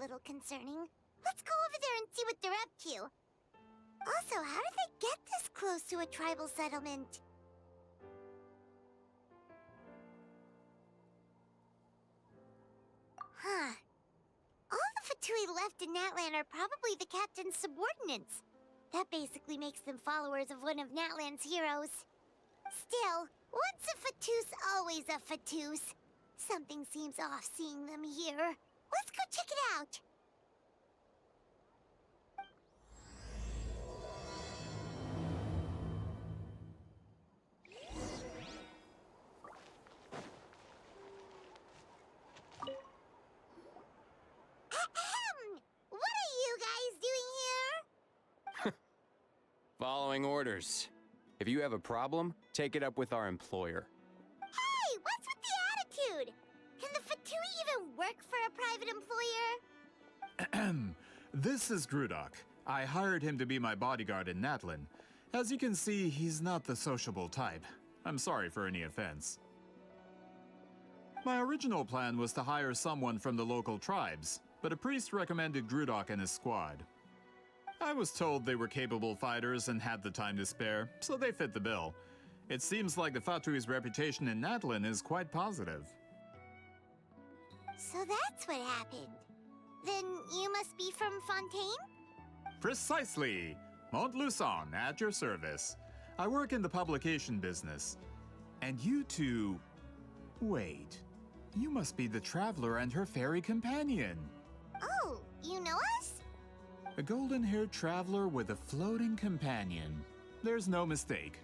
little concerning. Let's go over there and see what they're up to. Also, how did they get this close to a tribal settlement? Huh. All the Fatui left in Natlan are probably the captain's subordinates. That basically makes them followers of one of Natlan's heroes. Still, once a Fatus, always a Fatus. Something seems off seeing them here. Let's go check it out. Ahem! What are you guys doing here? Following orders. If you have a problem, take it up with our employer. Hey, what's with the attitude? Can the Fatui even work for a private employer? This is Grudok. I hired him to be my bodyguard in Natlan. As you can see, he's not the sociable type. I'm sorry for any offense. My original plan was to hire someone from the local tribes, but a priest recommended Grudok and his squad. I was told they were capable fighters and had the time to spare, so they fit the bill. It seems like the Fatui's reputation in Natlan is quite positive. So that's what happened. Then you must be from Fontaine? Precisely! Montluçon, at your service. I work in the publication business. And you two... Wait. You must be the traveler and her fairy companion. Oh, you know us? A golden-haired traveler with a floating companion. There's no mistake.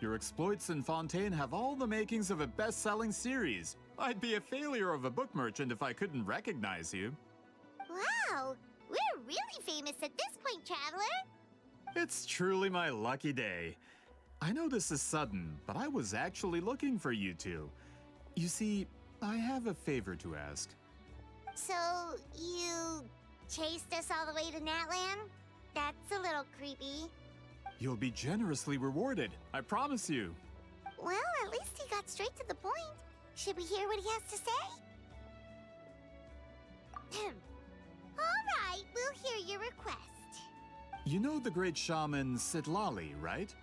Your exploits in Fontaine have all the makings of a best-selling series. I'd be a failure of a book merchant if I couldn't recognize you. Wow, we're really famous at this point, traveler. It's truly my lucky day. I know this is sudden, but I was actually looking for you two. You see, I have a favor to ask. So, you chased us all the way to Natlan? That's a little creepy. You'll be generously rewarded, I promise you. Well, at least he got straight to the point. Should we hear what he has to say? All right, we'll hear your request. You know the great shaman Sitlali, right?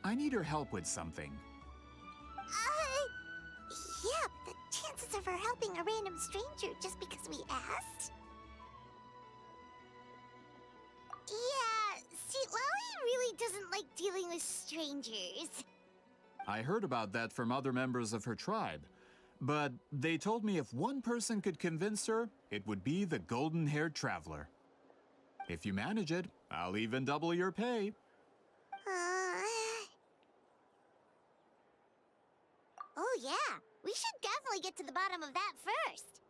I need her help with something. Yeah, but the chances of her helping a random stranger just because we asked? Yeah, see, Lolly really doesn't like dealing with strangers. I heard about that from other members of her tribe. But they told me if one person could convince her, it would be the golden-haired traveler. If you manage it, I'll even double your pay. Oh yeah, we should definitely get to the bottom of that first.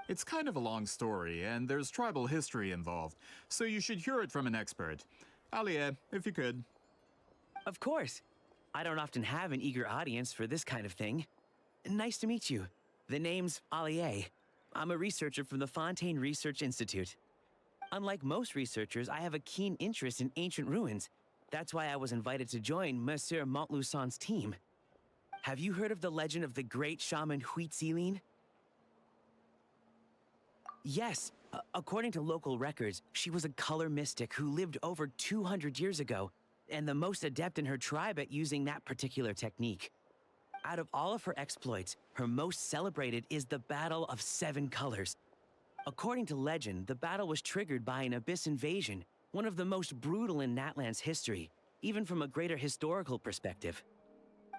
It's kind of a long story, and there's tribal history involved, so you should hear it from an expert. Alie, if you could. Of course. I don't often have an eager audience for this kind of thing. Nice to meet you. The name's Alie. I'm a researcher from the Fontaine Research Institute. Unlike most researchers, I have a keen interest in ancient ruins. That's why I was invited to join Monsieur Montluçon's team. Have you heard of the legend of the great shaman Huitziline? Yes, according to local records, she was a color mystic who lived over 200 years ago, and the most adept in her tribe at using that particular technique. Out of all of her exploits, her most celebrated is the Battle of Seven Colors. According to legend, the battle was triggered by an abyss invasion, one of the most brutal in Natlan's history, even from a greater historical perspective.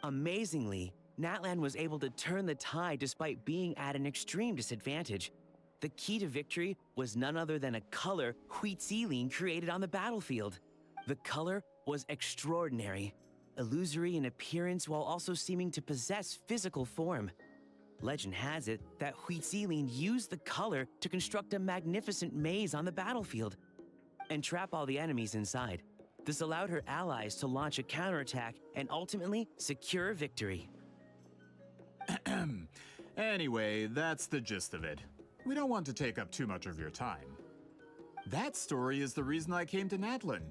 Amazingly, Natlan was able to turn the tide despite being at an extreme disadvantage. The key to victory was none other than a color Huitziline created on the battlefield. The color was extraordinary, illusory in appearance while also seeming to possess physical form. Legend has it that Huitziline used the color to construct a magnificent maze on the battlefield and trap all the enemies inside. This allowed her allies to launch a counterattack and ultimately secure victory. Anyway, that's the gist of it. We don't want to take up too much of your time. That story is the reason I came to Natlan.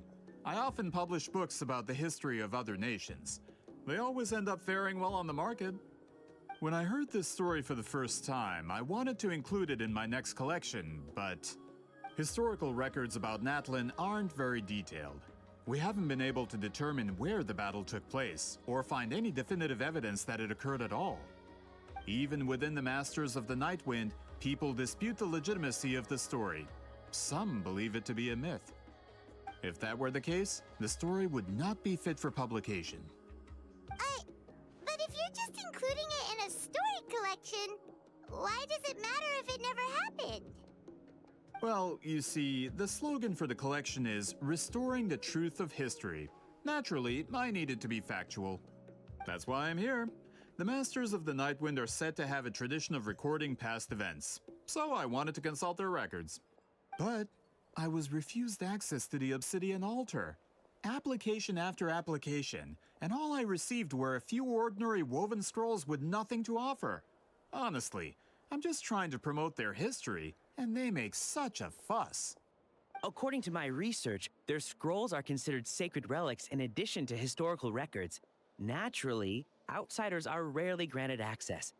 I often publish books about the history of other nations. They always end up faring well on the market. When I heard this story for the first time, I wanted to include it in my next collection, but historical records about Natlin aren't very detailed. We haven't been able to determine where the battle took place, or find any definitive evidence that it occurred at all. Even within the Masters of the Nightwind, people dispute the legitimacy of the story. Some believe it to be a myth. If that were the case, the story would not be fit for publication. But if you're just including it in a story collection, why does it matter if it never happened? Well, you see, the slogan for the collection is Restoring the Truth of History. Naturally, I needed to be factual. That's why I'm here. The Masters of the Nightwind are said to have a tradition of recording past events, so I wanted to consult their records. But I was refused access to the Obsidian Altar. Application after application, and all I received were a few ordinary woven scrolls with nothing to offer. Honestly, I'm just trying to promote their history, and they make such a fuss. According to my research, their scrolls are considered sacred relics in addition to historical records. Naturally, outsiders are rarely granted access.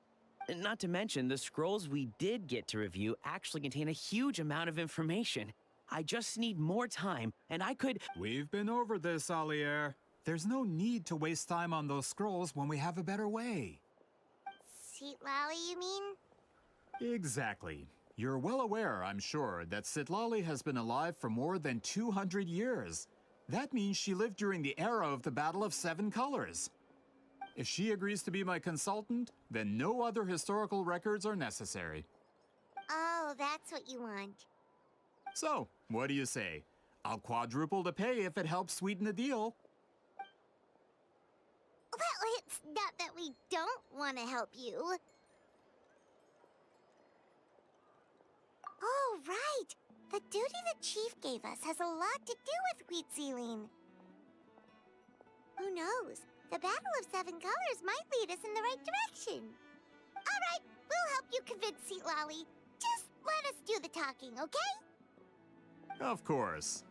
Not to mention, the scrolls we did get to review actually contain a huge amount of information. I just need more time, and I could— We've been over this, Allier. There's no need to waste time on those scrolls when we have a better way. Citlali, you mean? Exactly. You're well aware, I'm sure, that Citlali has been alive for more than 200 years. That means she lived during the era of the Battle of Seven Colors. If she agrees to be my consultant, then no other historical records are necessary. Oh, that's what you want. So, what do you say? I'll quadruple the pay if it helps sweeten the deal. Well, it's not that we don't want to help you. Oh, right. The duty the chief gave us has a lot to do with wheat sealing. Who knows? The Battle of Seven Colors might lead us in the right direction. All right, we'll help you convince Citlali. Just let us do the talking, okay? Of course.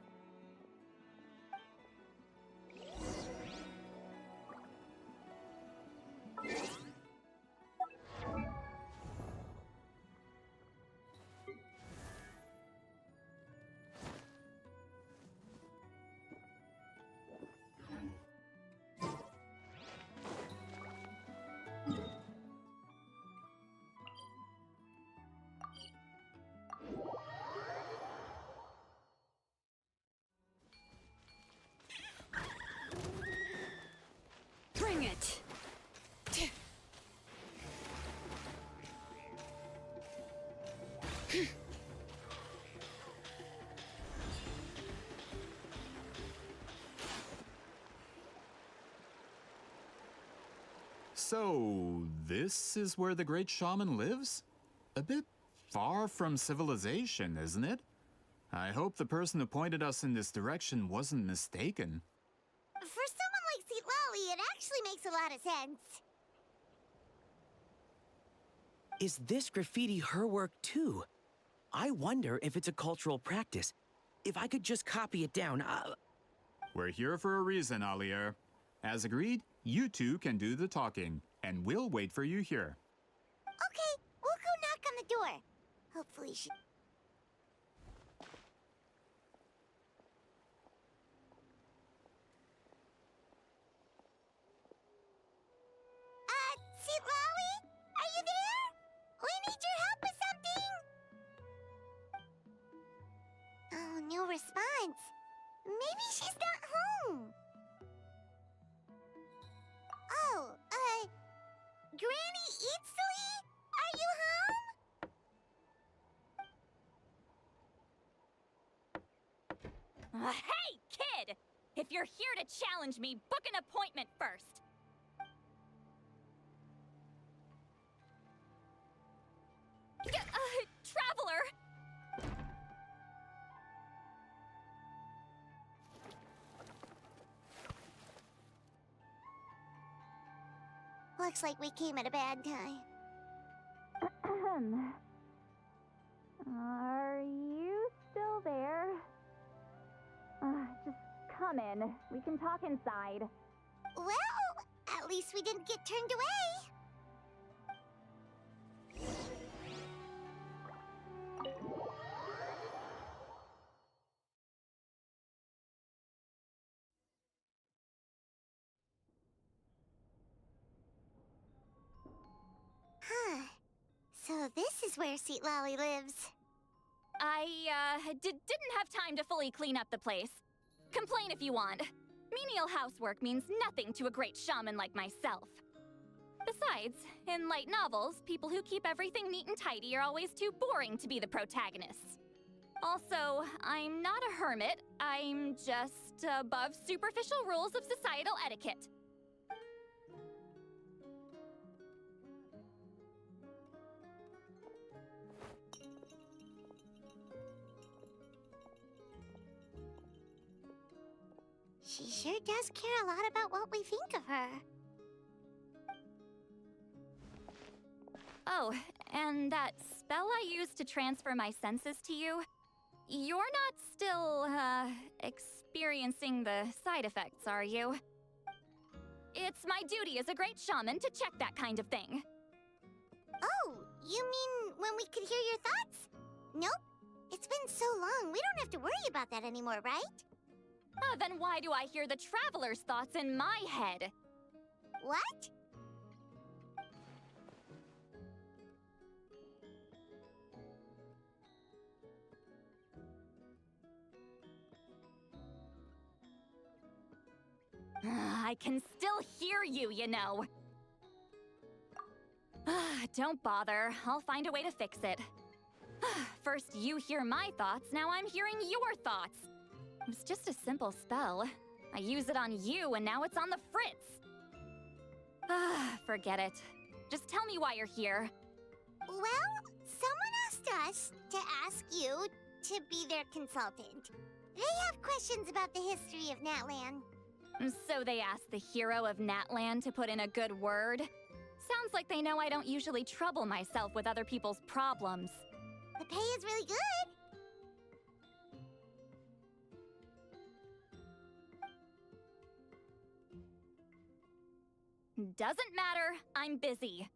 Bring it! So, this is where the great shaman lives? A bit far from civilization, isn't it? I hope the person who pointed us in this direction wasn't mistaken. For someone like Citlali, it actually makes a lot of sense. Is this graffiti her work too? I wonder if it's a cultural practice. If I could just copy it down, We're here for a reason, Allier. As agreed, you two can do the talking, and we'll wait for you here. Okay, we'll go knock on the door. Hopefully she... Citlali? Are you there? We need your help with something. Oh, no response. Maybe she's not home. Oh, Granny Eatsley? Are you home? Hey, kid! If you're here to challenge me, book an appointment first. Traveler! Looks like we came at a bad time. Are you still there? Just come in. We can talk inside. Well, at least we didn't get turned away. This is where Lolly lives. I, didn't have time to fully clean up the place. Complain if you want. Menial housework means nothing to a great shaman like myself. Besides, in light novels, people who keep everything neat and tidy are always too boring to be the protagonists. Also, I'm not a hermit. I'm just above superficial rules of societal etiquette. She sure does care a lot about what we think of her. Oh, and that spell I used to transfer my senses to you, you're not still, experiencing the side effects, are you? It's my duty as a great shaman to check that kind of thing. Oh, you mean when we could hear your thoughts? Nope. It's been so long, we don't have to worry about that anymore, right? Then why do I hear the Traveler's thoughts in my head? What? I can still hear you, you know. Don't bother. I'll find a way to fix it. First you hear my thoughts, now I'm hearing your thoughts. It was just a simple spell. I use it on you, and now it's on the Fritz. Forget it. Just tell me why you're here. Well, someone asked us to ask you to be their consultant. They have questions about the history of Natlan. So they asked the hero of Natlan to put in a good word? Sounds like they know I don't usually trouble myself with other people's problems. The pay is really good. Doesn't matter, I'm busy.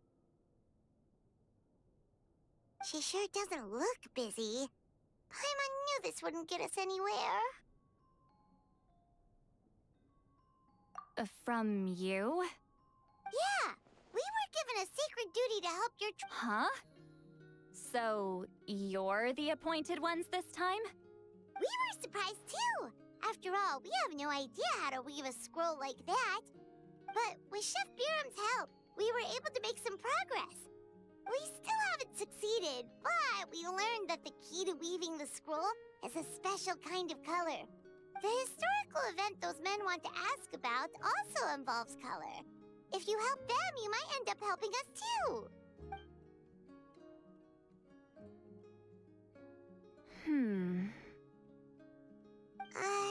She sure doesn't look busy. Paimon knew this wouldn't get us anywhere. From you? Yeah, we were given a sacred duty to help your Huh? So, you're the appointed ones this time? We were surprised too. After all, we have no idea how to weave a scroll like that. But with Chef Biram's help, we were able to make some progress. We still haven't succeeded, but we learned that the key to weaving the scroll is a special kind of color. The historical event those men want to ask about also involves color. If you help them, you might end up helping us too.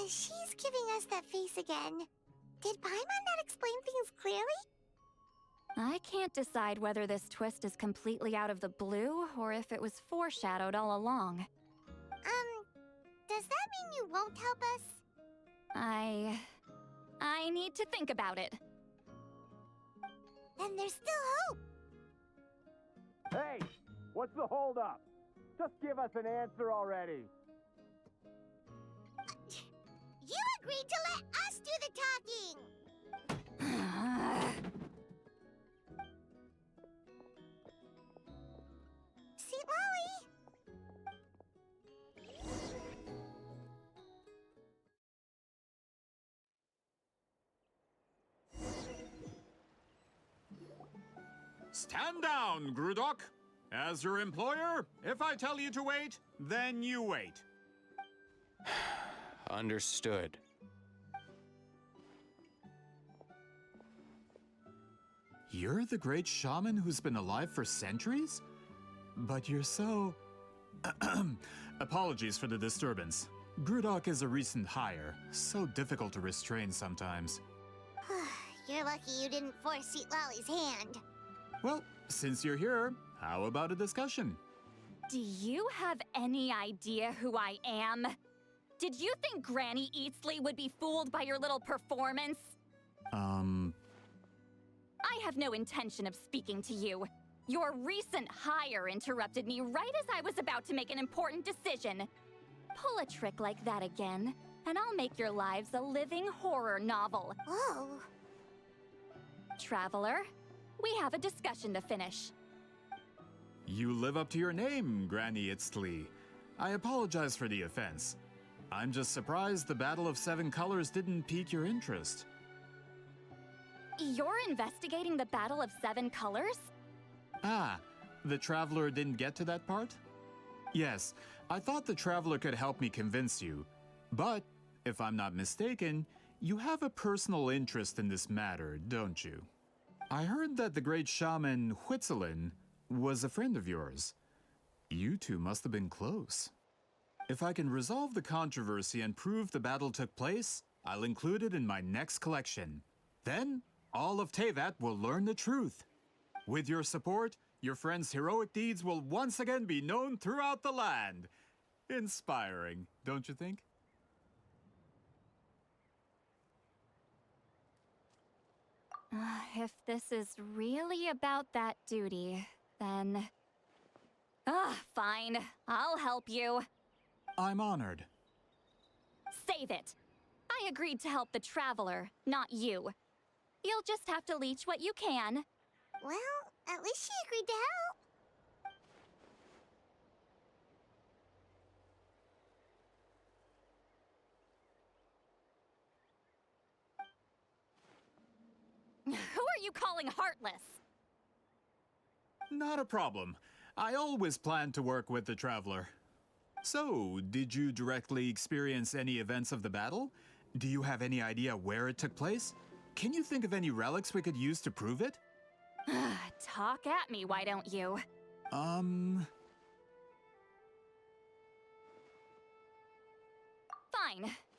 She's giving us that face again. Did Paimon not explain things clearly? I can't decide whether this twist is completely out of the blue or if it was foreshadowed all along. Does that mean you won't help us? I need to think about it. Then there's still hope. Hey, what's the holdup? Just give us an answer already. You agreed to let us do the talking! See, Lolly? Stand down, Grudok. As your employer, if I tell you to wait, then you wait. Understood. You're the great shaman who's been alive for centuries? But you're so... Apologies for the disturbance. Grudok is a recent hire, so difficult to restrain sometimes. You're lucky you didn't force Sweet Lolly's hand. Well, since you're here, how about a discussion? Do you have any idea who I am? Did you think Granny Eatsley would be fooled by your little performance? I have no intention of speaking to you. Your recent hire interrupted me right as I was about to make an important decision. Pull a trick like that again, and I'll make your lives a living horror novel. Whoa. Traveler, we have a discussion to finish. You live up to your name, Granny Itztli. I apologize for the offense. I'm just surprised the Battle of Seven Colors didn't pique your interest. You're investigating the Battle of Seven Colors? Ah, the Traveler didn't get to that part? Yes, I thought the Traveler could help me convince you. But, if I'm not mistaken, you have a personal interest in this matter, don't you? I heard that the great shaman Huitzilin was a friend of yours. You two must have been close. If I can resolve the controversy and prove the battle took place, I'll include it in my next collection. Then, all of Teyvat will learn the truth. With your support, your friend's heroic deeds will once again be known throughout the land. Inspiring, don't you think? If this is really about that duty, then... fine. I'll help you. I'm honored. Save it. I agreed to help the Traveler, not you. You'll just have to leech what you can. Well, at least she agreed to help. Who are you calling heartless? Not a problem. I always plan to work with the Traveler. So, did you directly experience any events of the battle? Do you have any idea where it took place? Can you think of any relics we could use to prove it? Talk at me, why don't you? Fine.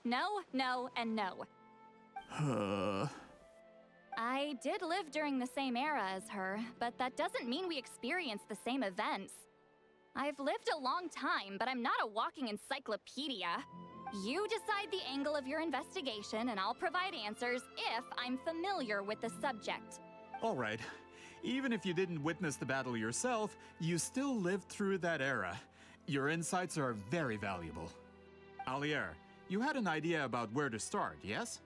No, no, and no. I did live during the same era as her, but that doesn't mean we experienced the same events. I've lived a long time, but I'm not a walking encyclopedia. You decide the angle of your investigation, and I'll provide answers if I'm familiar with the subject. All right. Even if you didn't witness the battle yourself, you still lived through that era. Your insights are very valuable. Alier, you had an idea about where to start, yes?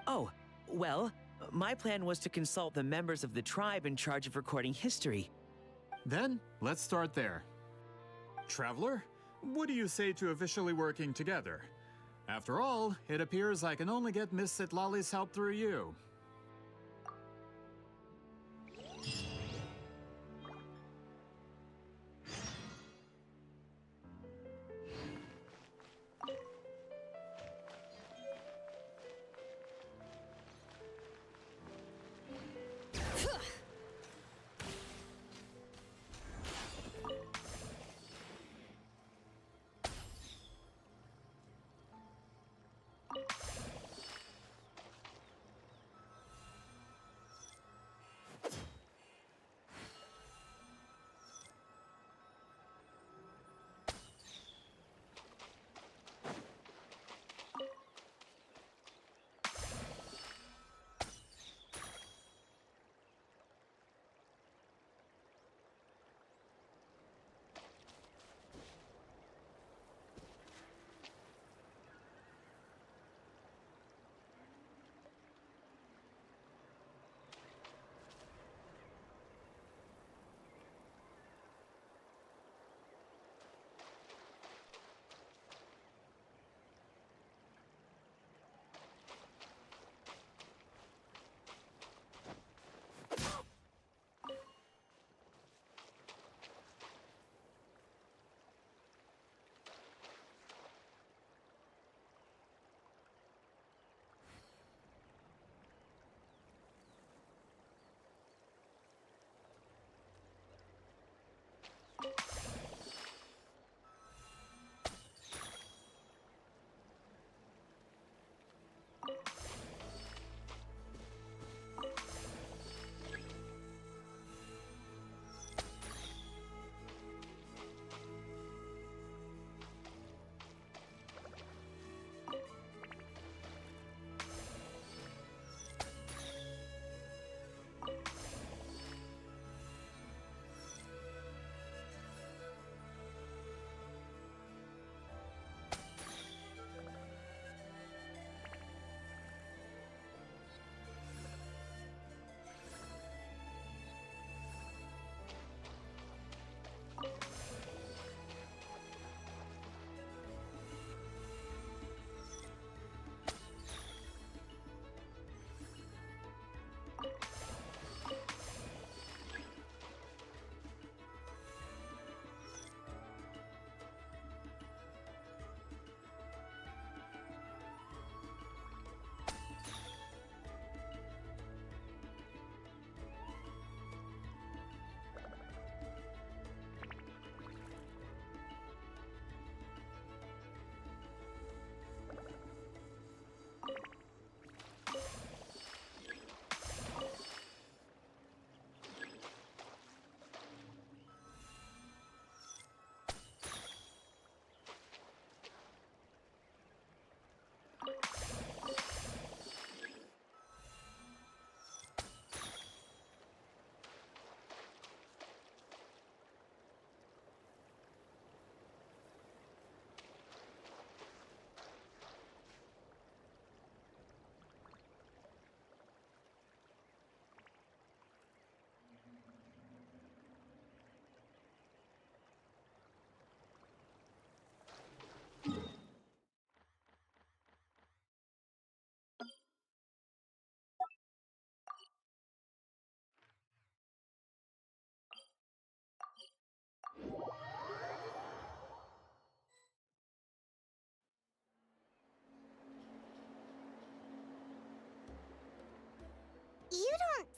Oh, well, my plan was to consult the members of the tribe in charge of recording history. Then, let's start there. Traveler, what do you say to officially working together? After all, it appears I can only get Miss Sitlali's help through you.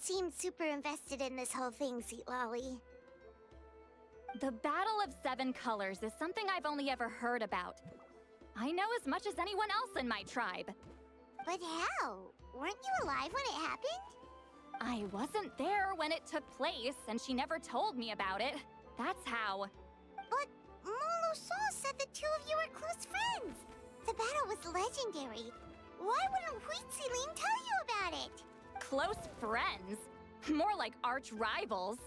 seem super invested in this whole thing, Sweet Lolly. The Battle of Seven Colors is something I've only ever heard about. I know as much as anyone else in my tribe. But how? Weren't you alive when it happened? I wasn't there when it took place, and she never told me about it. That's how. But Molo-Sol said the two of you were close friends. The battle was legendary. Why wouldn't Huitziling tell you about it? Close friends? More like arch rivals.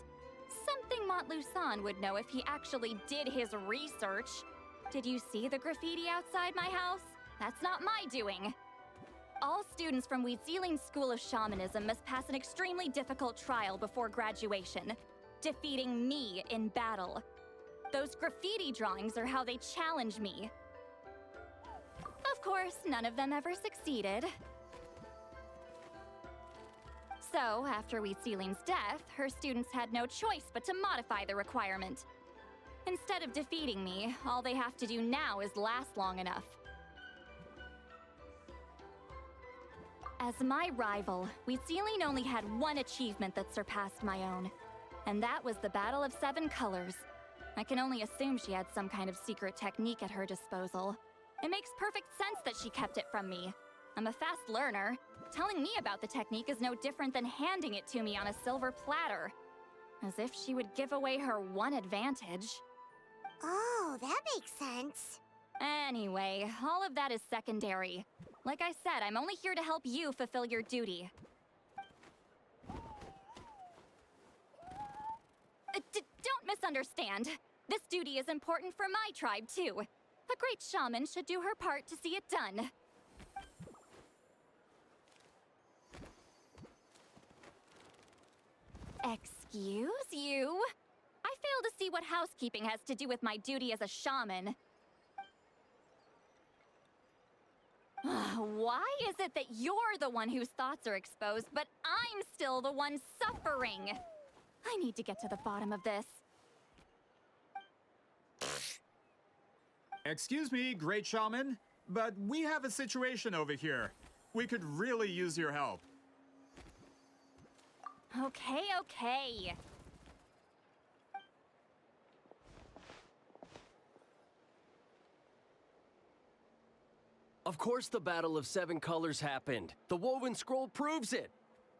Something Montluçon would know if he actually did his research. Did you see the graffiti outside my house? That's not my doing. All students from Huitziling's School of Shamanism must pass an extremely difficult trial before graduation, defeating me in battle. Those graffiti drawings are how they challenge me. Of course, none of them ever succeeded. So, after Huitziling's death, her students had no choice but to modify the requirement. Instead of defeating me, all they have to do now is last long enough. As my rival, Huitziling only had one achievement that surpassed my own, and that was the Battle of Seven Colors. I can only assume she had some kind of secret technique at her disposal. It makes perfect sense that she kept it from me. I'm a fast learner. Telling me about the technique is no different than handing it to me on a silver platter. As if she would give away her one advantage. Oh, that makes sense. Anyway, all of that is secondary. Like I said, I'm only here to help you fulfill your duty. Don't misunderstand. This duty is important for my tribe, too. A great shaman should do her part to see it done. Excuse you? I fail to see what housekeeping has to do with my duty as a shaman. Why is it that you're the one whose thoughts are exposed, but I'm still the one suffering? I need to get to the bottom of this. Excuse me, great shaman, but we have a situation over here. We could really use your help. Okay. Of course the Battle of Seven Colors happened. The woven scroll proves it.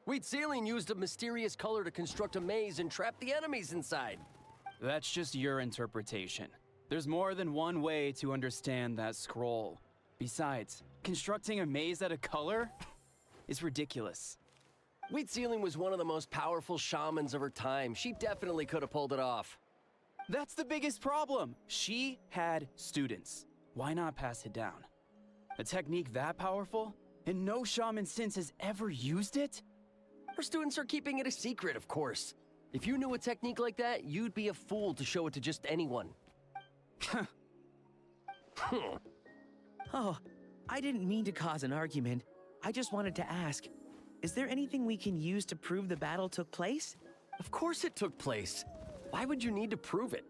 Huitziling used a mysterious color to construct a maze and trap the enemies inside. That's just your interpretation. There's more than one way to understand that scroll. Besides, constructing a maze out of color is ridiculous. Huitziling was one of the most powerful shamans of her time. She definitely could have pulled it off. That's the biggest problem. She had students. Why not pass it down? A technique that powerful, and no shaman since has ever used it? Her students are keeping it a secret, of course. If you knew a technique like that, you'd be a fool to show it to just anyone. Oh, I didn't mean to cause an argument. I just wanted to ask, is there anything we can use to prove the battle took place? Of course it took place. Why would you need to prove it?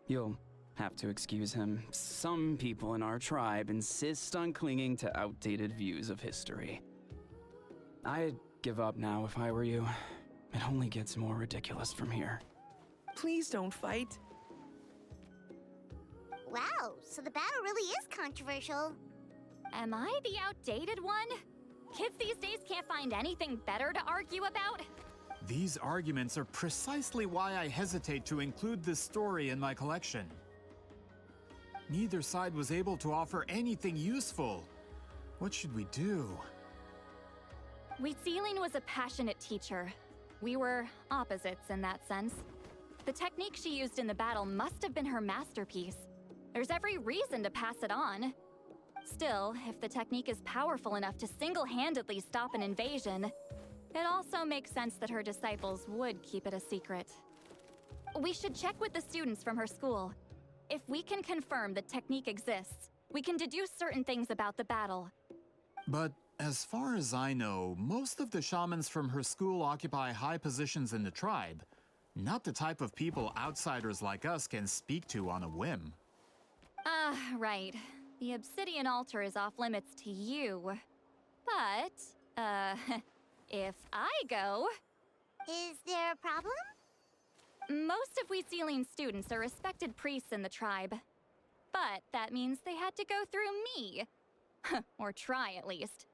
You'll have to excuse him. Some people in our tribe insist on clinging to outdated views of history. I'd give up now if I were you. It only gets more ridiculous from here. Please don't fight. Wow, so the battle really is controversial. Am I the outdated one? Kids these days can't find anything better to argue about? These arguments are precisely why I hesitate to include this story in my collection. Neither side was able to offer anything useful. What should we do? Huitziling was a passionate teacher. We were opposites in that sense. The technique she used in the battle must have been her masterpiece. There's every reason to pass it on. Still, if the technique is powerful enough to single-handedly stop an invasion, it also makes sense that her disciples would keep it a secret. We should check with the students from her school. If we can confirm the technique exists, we can deduce certain things about the battle. But as far as I know, most of the shamans from her school occupy high positions in the tribe. Not the type of people outsiders like us can speak to on a whim. Right. The obsidian altar is off limits to you. But, if I go, Is there a problem? most of Wheatsealing students are respected priests in the tribe. But that means they had to go through me. Or try, at least.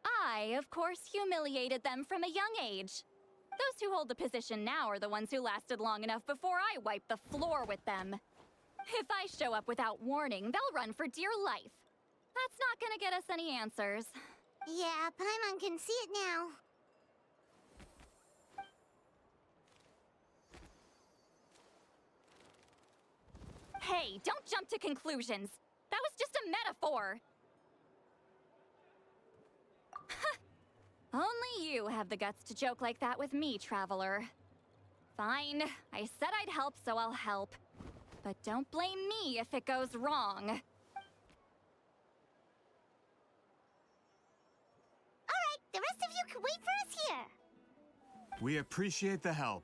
I, of course, humiliated them from a young age. Those who hold the position now are the ones who lasted long enough before I wiped the floor with them. If I show up without warning, they'll run for dear life. That's not gonna get us any answers. Yeah, Paimon can see it now. Hey, don't jump to conclusions. That was just a metaphor. Only you have the guts to joke like that with me, Traveler. Fine, I said I'd help, so I'll help. But don't blame me if it goes wrong. Alright, the rest of you can wait for us here. We appreciate the help.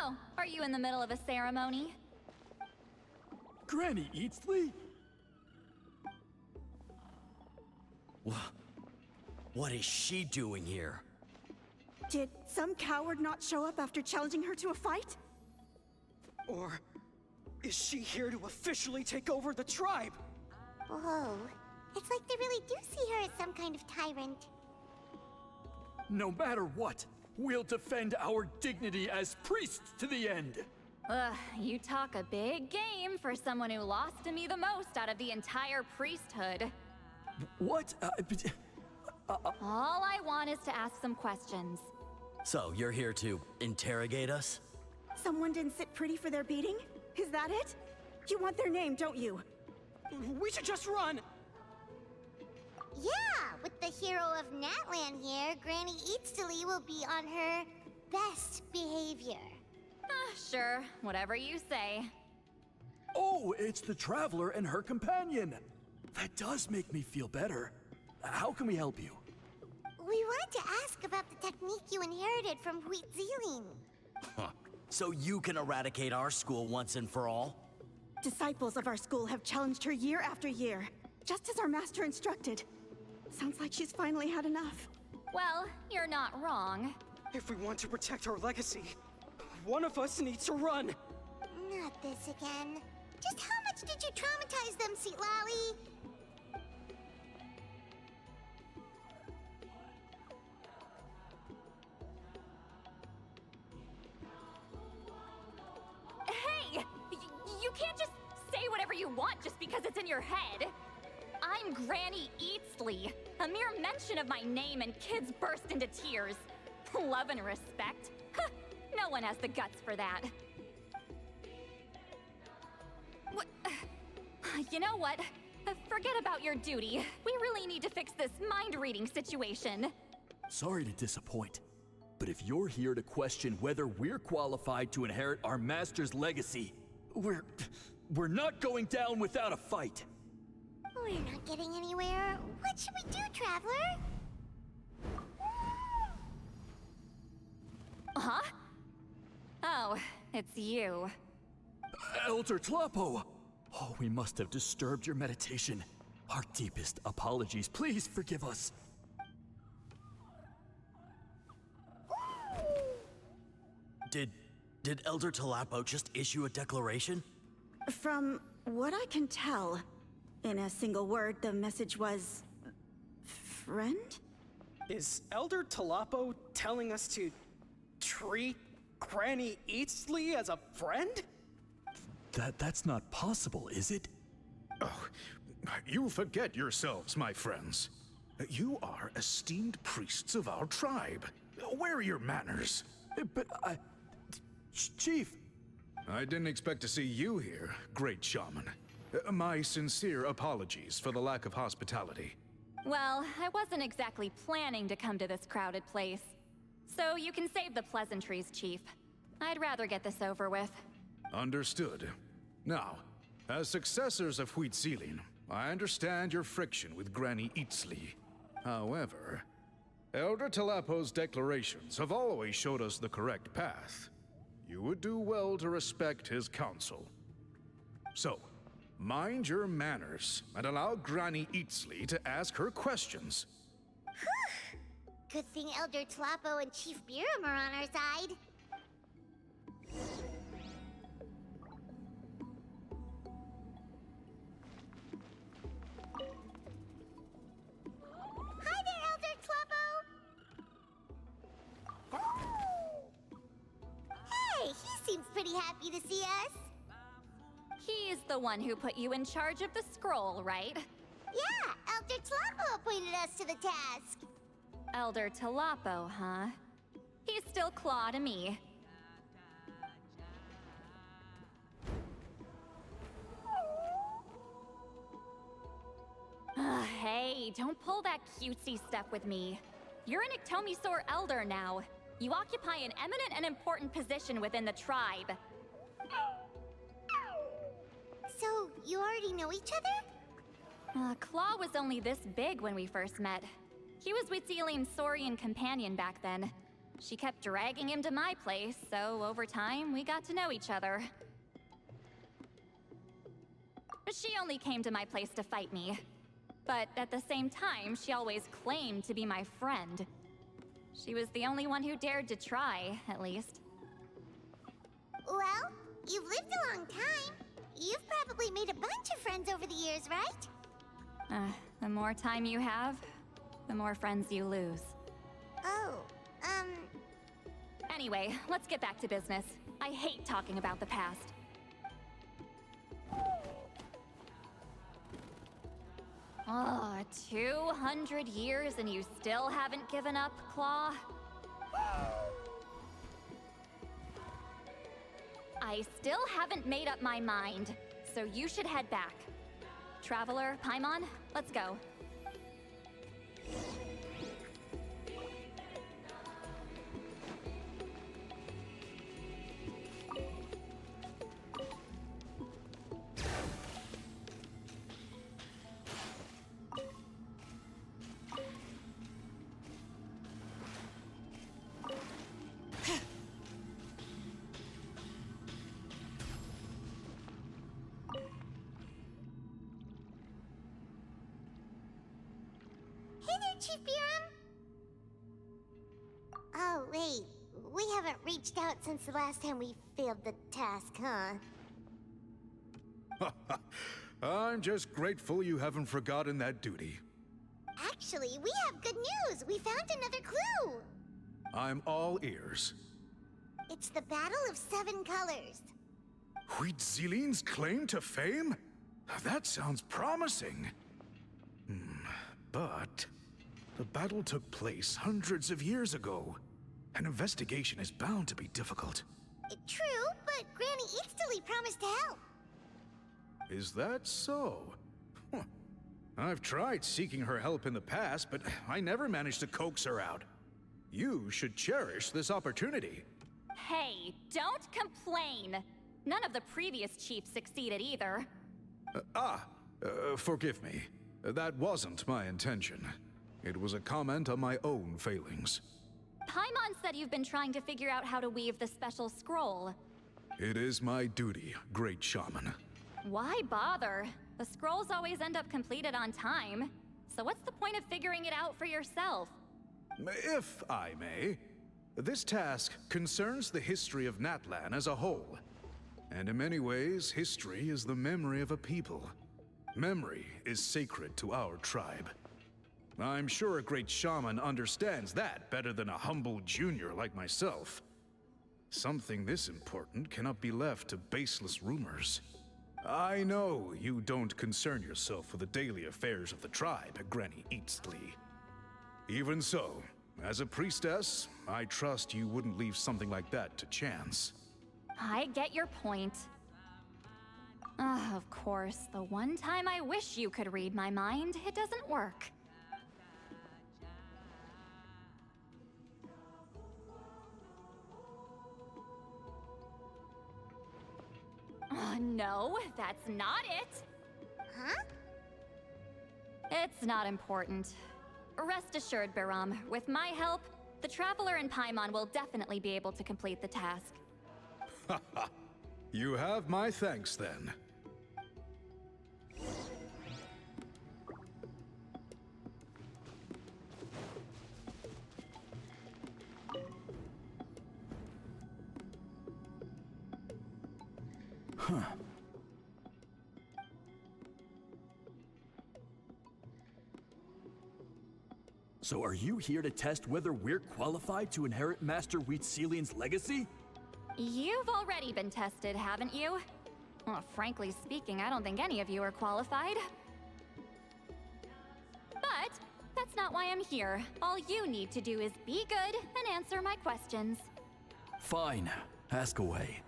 Oh, are you in the middle of a ceremony? Granny Eatsley? What is she doing here? Did some coward not show up after challenging her to a fight? Or is she here to officially take over the tribe? Whoa. It's like they really do see her as some kind of tyrant. No matter what, we'll defend our dignity as priests to the end. Ugh, you talk a big game for someone who lost to me the most out of the entire priesthood. What? All I want is to ask some questions. So, you're here to interrogate us? Someone didn't sit pretty for their beating? Is that it? You want their name, don't you? We should just run! Yeah, with the hero of Natlan here, Granny Eatsley will be on her best behavior. Sure, whatever you say. Oh, it's the Traveler and her companion. That does make me feel better. How can we help you? We wanted to ask about the technique you inherited from Wheatsealing. So you can eradicate our school once and for all? Disciples of our school have challenged her year after year, just as our master instructed. Sounds like she's finally had enough. Well, you're not wrong. If we want to protect our legacy, one of us needs to run. Not this again. Just how much did you traumatize them, Seatlali? Hey! You can't just say whatever you want just because it's in your head. I'm Granny Eatsley. A mere mention of my name and kids burst into tears. Love and respect? No one has the guts for that. What? You know what? Forget about your duty. We really need to fix this mind-reading situation. Sorry to disappoint, but if you're here to question whether we're qualified to inherit our master's legacy, we're not going down without a fight. We're not getting anywhere. What should we do, Traveler? Huh? Oh, it's you. Elder Tlapo! Oh, we must have disturbed your meditation. Our deepest apologies. Please forgive us. Did Elder Tlapo just issue a declaration? From what I can tell, in a single word, the message was... friend? Is Elder Tlapo telling us to treat Granny Eatsley as a friend? That's not possible, is it? Oh, you forget yourselves, my friends. You are esteemed priests of our tribe. Where are your manners? But Chief! I didn't expect to see you here, great shaman. My sincere apologies for the lack of hospitality. Well, I wasn't exactly planning to come to this crowded place. So you can save the pleasantries, Chief. I'd rather get this over with. Understood. Now, as successors of Wheatsealing, I understand your friction with Granny Eatsley. However, Elder Talapo's declarations have always showed us the correct path. You would do well to respect his counsel. So, mind your manners and allow Granny Eatsley to ask her questions. Good thing Elder Talapo and Chief Biram are on our side. Hi there, Elder Talapo! Hey, he seems pretty happy to see us. He's the one who put you in charge of the scroll, right? Yeah, Elder Talapo appointed us to the task. Elder Talapo, huh? He's still Claw to me. Hey, don't pull that cutesy stuff with me. You're an Iktomi-Sor Elder now. You occupy an eminent and important position within the tribe. So, you already know each other? Claw was only this big when we first met. He was Witzeline's Saurian companion back then. She kept dragging him to my place, so over time, we got to know each other. She only came to my place to fight me. But at the same time, she always claimed to be my friend. She was the only one who dared to try, at least. Well, you've lived a long time. You've probably made a bunch of friends over the years, right? The more time you have, the more friends you lose. Oh, Anyway, let's get back to business. I hate talking about the past. 200 years and you still haven't given up, Claw? I still haven't made up my mind, so you should head back. Traveler, Paimon, let's go. Chief Biram? Oh, wait. We haven't reached out since the last time we failed the task, huh? I'm just grateful you haven't forgotten that duty. Actually, we have good news. We found another clue. I'm all ears. It's the Battle of Seven Colors. Huitziline's claim to fame? That sounds promising. But the battle took place hundreds of years ago. An investigation is bound to be difficult. True, but Granny Eatsley promised to help. Is that so? Huh. I've tried seeking her help in the past, but I never managed to coax her out. You should cherish this opportunity. Hey, don't complain. None of the previous chiefs succeeded either. Forgive me. That wasn't my intention. It was a comment on my own failings. Paimon said you've been trying to figure out how to weave the special scroll. It is my duty, great shaman. Why bother? The scrolls always end up completed on time. So what's the point of figuring it out for yourself? If I may, this task concerns the history of Natlan as a whole. And in many ways, history is the memory of a people. Memory is sacred to our tribe. I'm sure a great shaman understands that better than a humble junior like myself. Something this important cannot be left to baseless rumors. I know you don't concern yourself with the daily affairs of the tribe, Granny Eatsley. Even so, as a priestess, I trust you wouldn't leave something like that to chance. I get your point. Of course, the one time I wish you could read my mind, it doesn't work. No, that's not it. Huh? It's not important. Rest assured, Baram, with my help, the Traveler and Paimon will definitely be able to complete the task. You have my thanks then. Huh. So are you here to test whether we're qualified to inherit Master Wheatselian's legacy? You've already been tested, haven't you? Well, frankly speaking, I don't think any of you are qualified. But that's not why I'm here. All you need to do is be good and answer my questions. Fine. Ask away.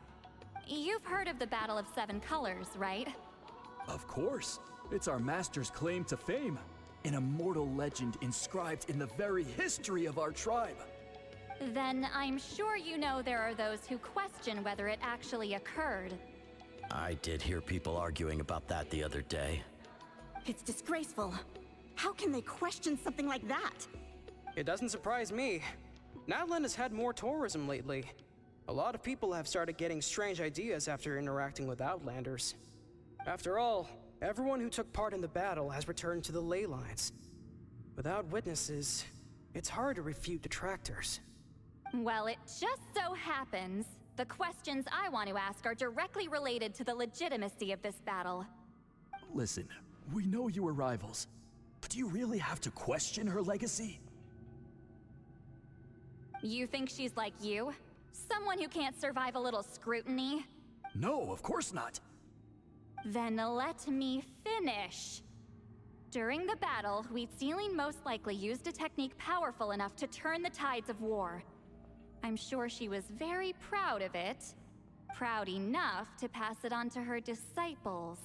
You've heard of the Battle of Seven Colors, right? Of course. It's our master's claim to fame. An immortal legend inscribed in the very history of our tribe. Then I'm sure you know there are those who question whether it actually occurred. I did hear people arguing about that the other day. It's disgraceful. How can they question something like that? It doesn't surprise me. Natlan has had more tourism lately. A lot of people have started getting strange ideas after interacting with Outlanders. After all, everyone who took part in the battle has returned to the ley lines. Without witnesses, it's hard to refute detractors. Well, it just so happens the questions I want to ask are directly related to the legitimacy of this battle. Listen, we know you were rivals, but do you really have to question her legacy? You think she's like you? Someone who can't survive a little scrutiny? No, of course not. Then let me finish. During the battle, Wheatselian most likely used a technique powerful enough to turn the tides of war. I'm sure she was very proud of it. Proud enough to pass it on to her disciples.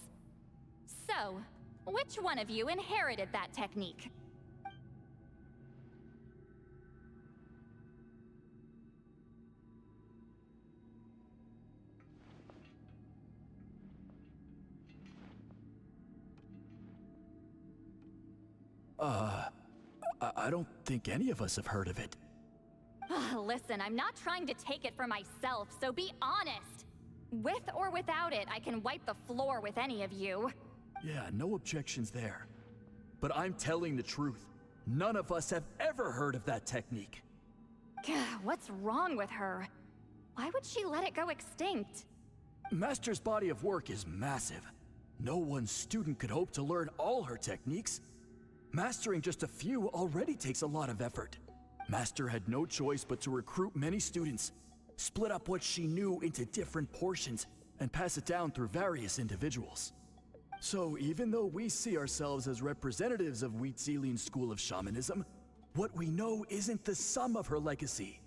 So, which one of you inherited that technique? I don't think any of us have heard of it. Listen, I'm not trying to take it for myself, so be honest. With or without it, I can wipe the floor with any of you. Yeah, no objections there. But I'm telling the truth. None of us have ever heard of that technique. What's wrong with her? Why would she let it go extinct? Master's body of work is massive. No one student could hope to learn all her techniques. Mastering just a few already takes a lot of effort. Master had no choice but to recruit many students, split up what she knew into different portions, and pass it down through various individuals. So even though we see ourselves as representatives of Wheatselian's school of shamanism, what we know isn't the sum of her legacy.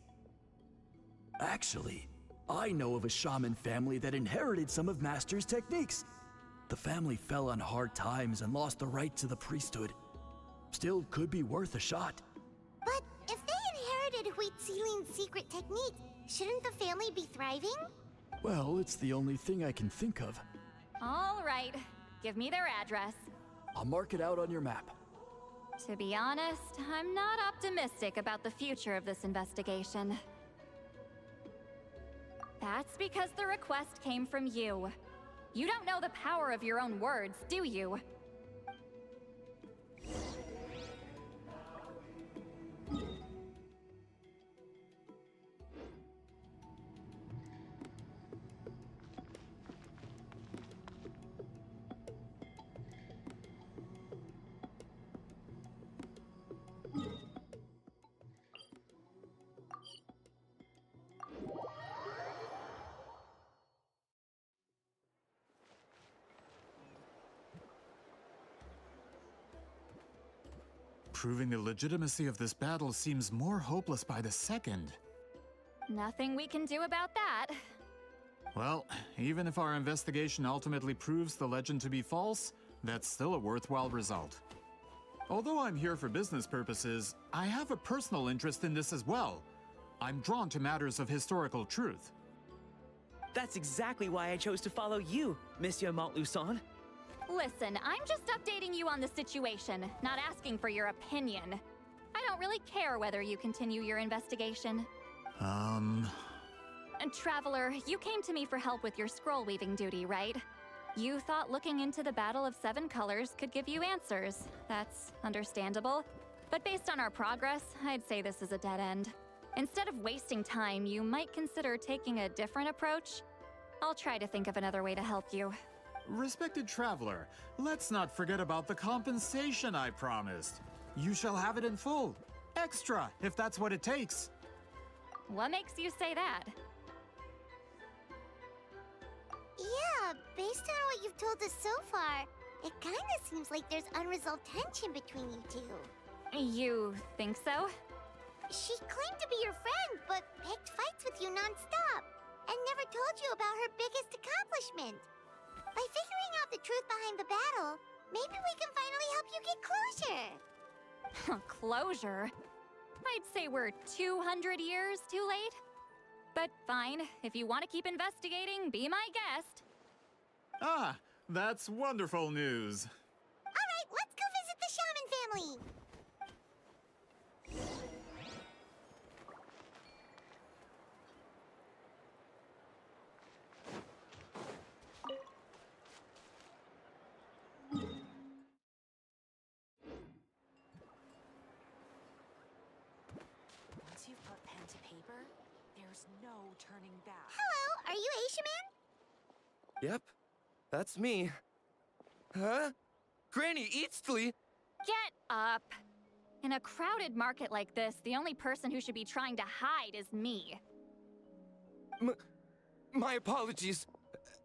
Actually, I know of a shaman family that inherited some of Master's techniques. The family fell on hard times and lost the right to the priesthood. Still could be worth a shot. But if they inherited Wheatselian's secret technique, shouldn't the family be thriving? Well, it's the only thing I can think of. All right, give me their address. I'll mark it out on your map. To be honest, I'm not optimistic about the future of this investigation. That's because the request came from you. You don't know the power of your own words, do you? Proving the legitimacy of this battle seems more hopeless by the second. Nothing we can do about that. Well, even if our investigation ultimately proves the legend to be false, that's still a worthwhile result. Although I'm here for business purposes, I have a personal interest in this as well. I'm drawn to matters of historical truth. That's exactly why I chose to follow you, Monsieur Montluçon. Listen, I'm just updating you on the situation, not asking for your opinion. I don't really care whether you continue your investigation. And Traveler, you came to me for help with your scroll weaving duty, right? You thought looking into the Battle of Seven Colors could give you answers. That's understandable. But based on our progress, I'd say this is a dead end. Instead of wasting time, you might consider taking a different approach. I'll try to think of another way to help you. Respected traveler, let's not forget about the compensation I promised. You shall have it in full. Extra, if that's what it takes. What makes you say that? Yeah, based on what you've told us so far, it kinda seems like there's unresolved tension between you two. You think so? She claimed to be your friend, but picked fights with you non-stop, and never told you about her biggest accomplishment. By figuring out the truth behind the battle, maybe we can finally help you get closure. Closure? I'd say we're 200 years too late. But fine, if you want to keep investigating, be my guest. Ah, that's wonderful news. Alright, let's go visit the Shaman family! Once you've put pen to paper, there's no turning back. Hello, are you Aisha Man? Yep, that's me. Huh? Granny Eastly? Get up! In a crowded market like this, the only person who should be trying to hide is me. My apologies.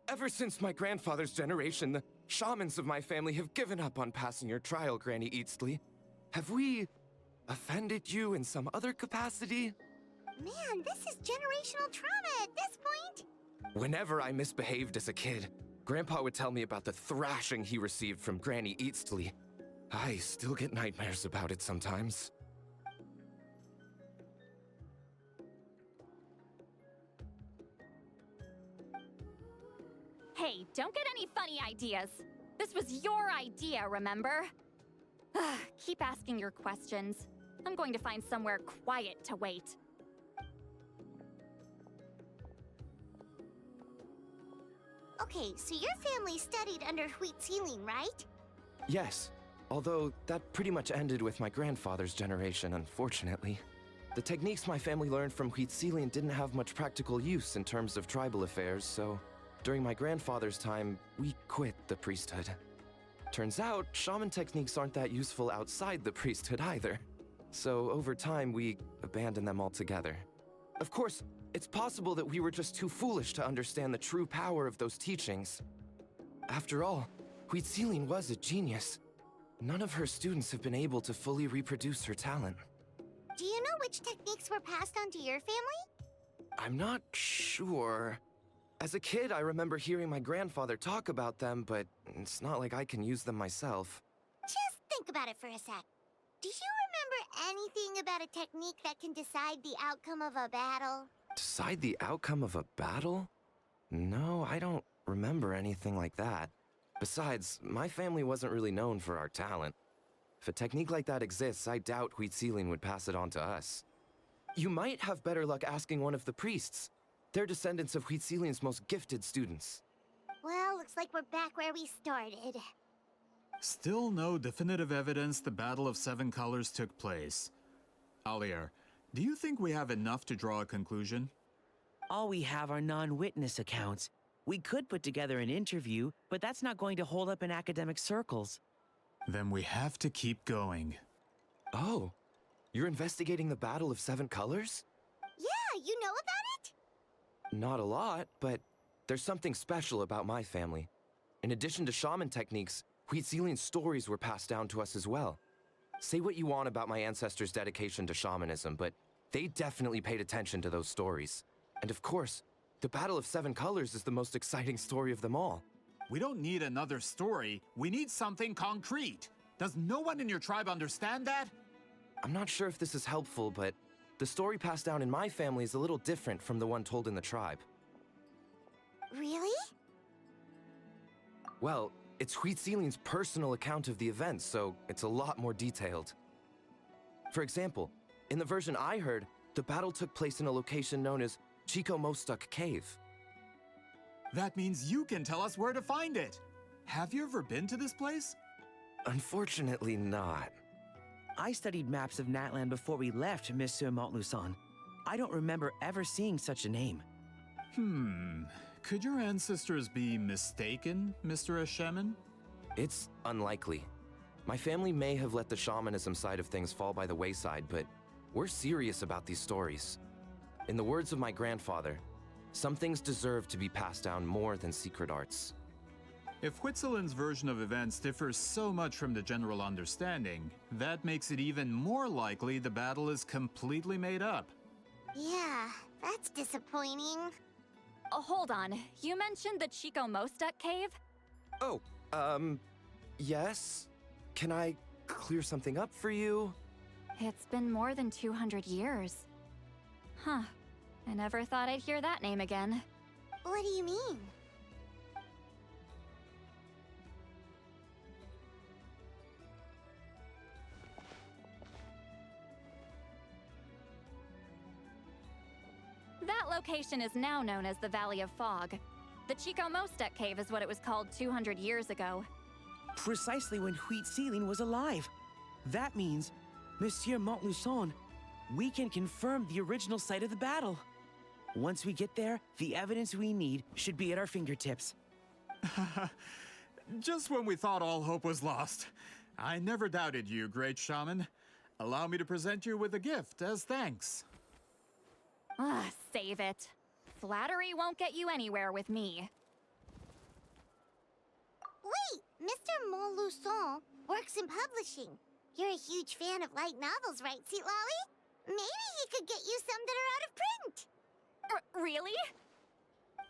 Ever since my grandfather's generation, the shamans of my family have given up on passing your trial, Granny Eastly. Have we offended you in some other capacity? Man, this is generational trauma at this point! Whenever I misbehaved as a kid, Grandpa would tell me about the thrashing he received from Granny Eastly. I still get nightmares about it sometimes. Hey, don't get any funny ideas. This was your idea, remember? Keep asking your questions. I'm going to find somewhere quiet to wait. Okay, so your family studied under Wheat Ceiling, right? Yes, although that pretty much ended with my grandfather's generation, unfortunately. The techniques my family learned from Wheat Ceiling didn't have much practical use in terms of tribal affairs, so during my grandfather's time, we quit the priesthood. Turns out, shaman techniques aren't that useful outside the priesthood either. So over time, we abandoned them altogether. Of course, it's possible that we were just too foolish to understand the true power of those teachings. After all, Wheat Ceiling was a genius. None of her students have been able to fully reproduce her talent. Do you know which techniques were passed on to your family? I'm not sure. As a kid, I remember hearing my grandfather talk about them, but it's not like I can use them myself. Just think about it for a sec. Do you remember anything about a technique that can decide the outcome of a battle? Decide the outcome of a battle? No, I don't remember anything like that. Besides, my family wasn't really known for our talent. If a technique like that exists, I doubt Wheat Ceiling would pass it on to us. You might have better luck asking one of the priests. They're descendants of Wheat Ceiling's most gifted students. Well, looks like we're back where we started. Still no definitive evidence the Battle of Seven Colors took place. Alier, do you think we have enough to draw a conclusion? All we have are non-witness accounts. We could put together an interview, but that's not going to hold up in academic circles. Then we have to keep going. Oh, you're investigating the Battle of Seven Colors? Yeah, you know about it? Not a lot, but there's something special about my family. In addition to shaman techniques, Wheat Ceiling's stories were passed down to us as well. Say what you want about my ancestors' dedication to shamanism, but they definitely paid attention to those stories. And of course, the Battle of Seven Colors is the most exciting story of them all. We don't need another story. We need something concrete. Does no one in your tribe understand that? I'm not sure if this is helpful, but the story passed down in my family is a little different from the one told in the tribe. Really? Well, It's Huitzilian's personal account of the event, so it's a lot more detailed. For example, in the version I heard, the battle took place in a location known as Chico Mostuk Cave. That means you can tell us where to find it. Have you ever been to this place? Unfortunately not. I studied maps of Natlan before we left, Monsieur Montluçon. I don't remember ever seeing such a name. Could your ancestors be mistaken, Mr. Ashemin? It's unlikely. My family may have let the shamanism side of things fall by the wayside, but we're serious about these stories. In the words of my grandfather, some things deserve to be passed down more than secret arts. If Huitzilin's version of events differs so much from the general understanding, that makes it even more likely the battle is completely made up. Yeah, that's disappointing. Oh, hold on. You mentioned the Chico Mostuk cave? Oh, yes? Can I clear something up for you? It's been more than 200 years. Huh. I never thought I'd hear that name again. What do you mean? That location is now known as the Valley of Fog. The Chico Mostuk cave is what it was called 200 years ago. Precisely when Huitzilin was alive. That means, Monsieur Montluçon, we can confirm the original site of the battle. Once we get there, the evidence we need should be at our fingertips. Just when we thought all hope was lost. I never doubted you, great shaman. Allow me to present you with a gift as thanks. Save it. Flattery won't get you anywhere with me. Wait, Mr. Montluçon works in publishing. You're a huge fan of light novels, right, Seatlolly? Maybe he could get you some that are out of print. Really?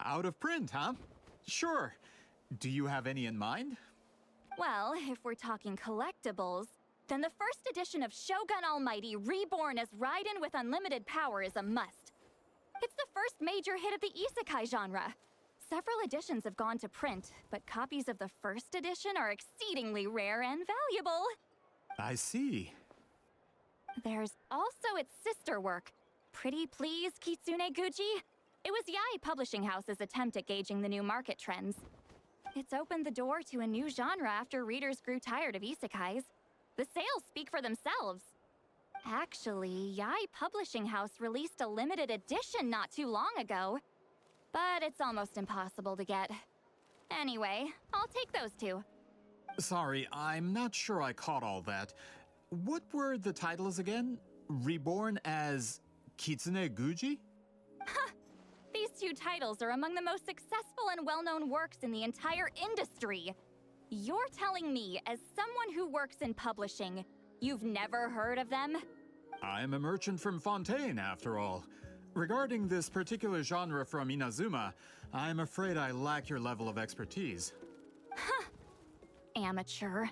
Out of print, huh? Sure. Do you have any in mind? Well, if we're talking collectibles, then the first edition of Shogun Almighty Reborn as Raiden with Unlimited Power is a must. It's the first major hit of the isekai genre. Several editions have gone to print, but copies of the first edition are exceedingly rare and valuable. I see. There's also its sister work, Pretty Please Kitsune Guji. It was Yae Publishing House's attempt at gauging the new market trends. It's opened the door to a new genre after readers grew tired of isekais. The sales speak for themselves. Actually, Yae Publishing House released a limited edition not too long ago, but it's almost impossible to get. Anyway, I'll take those two. Sorry, I'm not sure I caught all that. What were the titles again? Reborn as Kitsune Guji? These two titles are among the most successful and well-known works in the entire industry. You're telling me, as someone who works in publishing, you've never heard of them? I'm a merchant from Fontaine, after all. Regarding this particular genre from Inazuma, I'm afraid I lack your level of expertise. Amateur.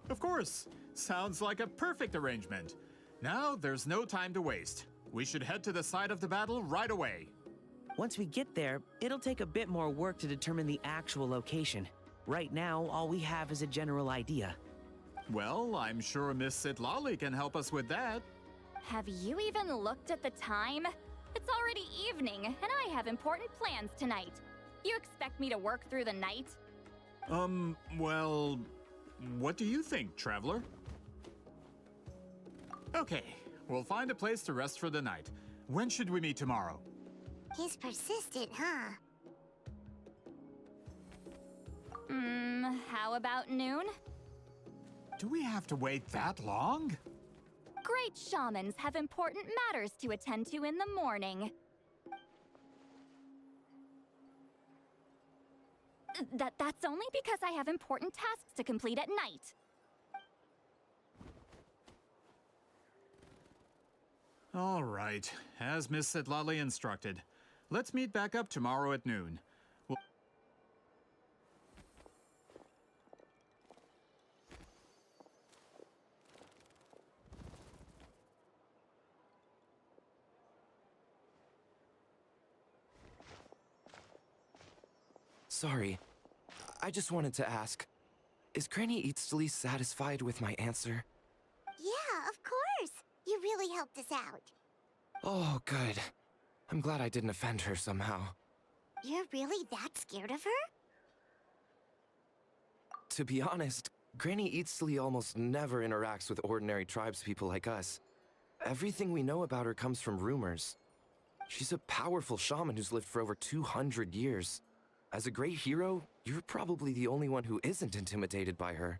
Of course. Sounds like a perfect arrangement. Now, there's no time to waste. We should head to the site of the battle right away. Once we get there, it'll take a bit more work to determine the actual location. Right now, all we have is a general idea. Well, I'm sure Miss Sitlali can help us with that. Have you even looked at the time? It's already evening, and I have important plans tonight. You expect me to work through the night? Well, what do you think, traveler? Okay, we'll find a place to rest for the night. When should we meet tomorrow? He's persistent, huh? How about noon? Do we have to wait that long? Great shamans have important matters to attend to in the morning. That's only because I have important tasks to complete at night. All right, as Miss Sitlali instructed. Let's meet back up tomorrow at noon. Sorry. I just wanted to ask, is Granny Eatsley satisfied with my answer? Yeah, of course. You really helped us out. Oh, good. I'm glad I didn't offend her somehow. You're really that scared of her? To be honest, Granny Eatsley almost never interacts with ordinary tribespeople like us. Everything we know about her comes from rumors. She's a powerful shaman who's lived for over 200 years. As a great hero, you're probably the only one who isn't intimidated by her.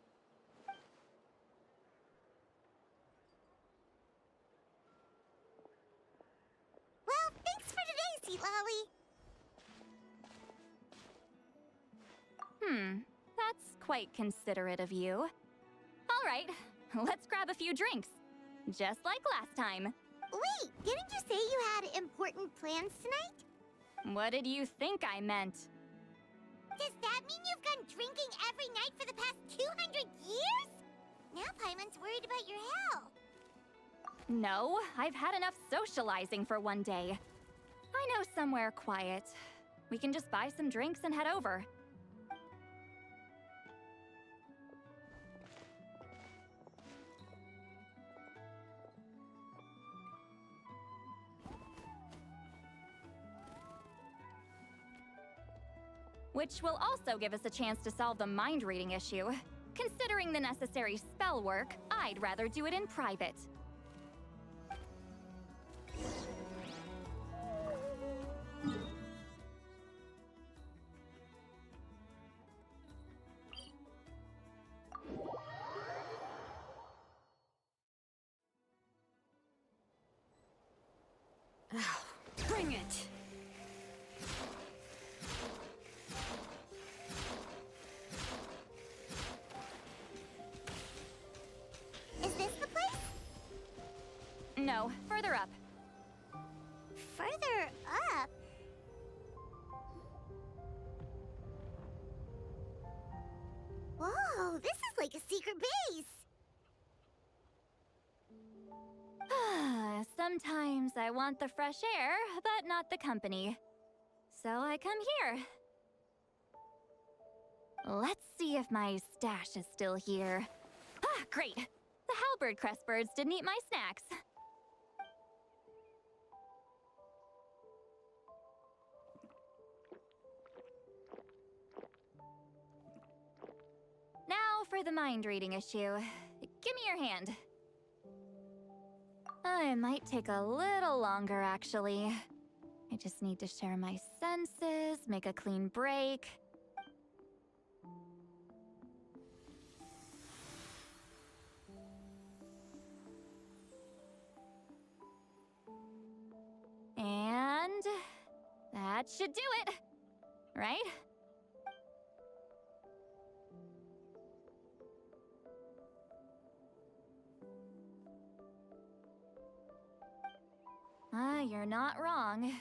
Well, thanks for today, Sweet Lolly. That's quite considerate of you. All right, let's grab a few drinks. Just like last time. Wait, didn't you say you had important plans tonight? What did you think I meant? Does that mean you've gone drinking every night for the past 200 years? Now Paimon's worried about your health. No, I've had enough socializing for one day. I know somewhere quiet. We can just buy some drinks and head over. Which will also give us a chance to solve the mind reading issue. Considering the necessary spell work, I'd rather do it in private. Bring it! Is this the place? No, further up. Further up? Whoa, this is like a secret base. Sometimes I want the fresh air, but not the company. So I come here. Let's see if my stash is still here. Ah, great! The halberd crest birds didn't eat my snacks. Now for the mind reading issue. Give me your hand. It might take a little longer, actually. I just need to share my senses, make a clean break. And that should do it, right? You're not wrong.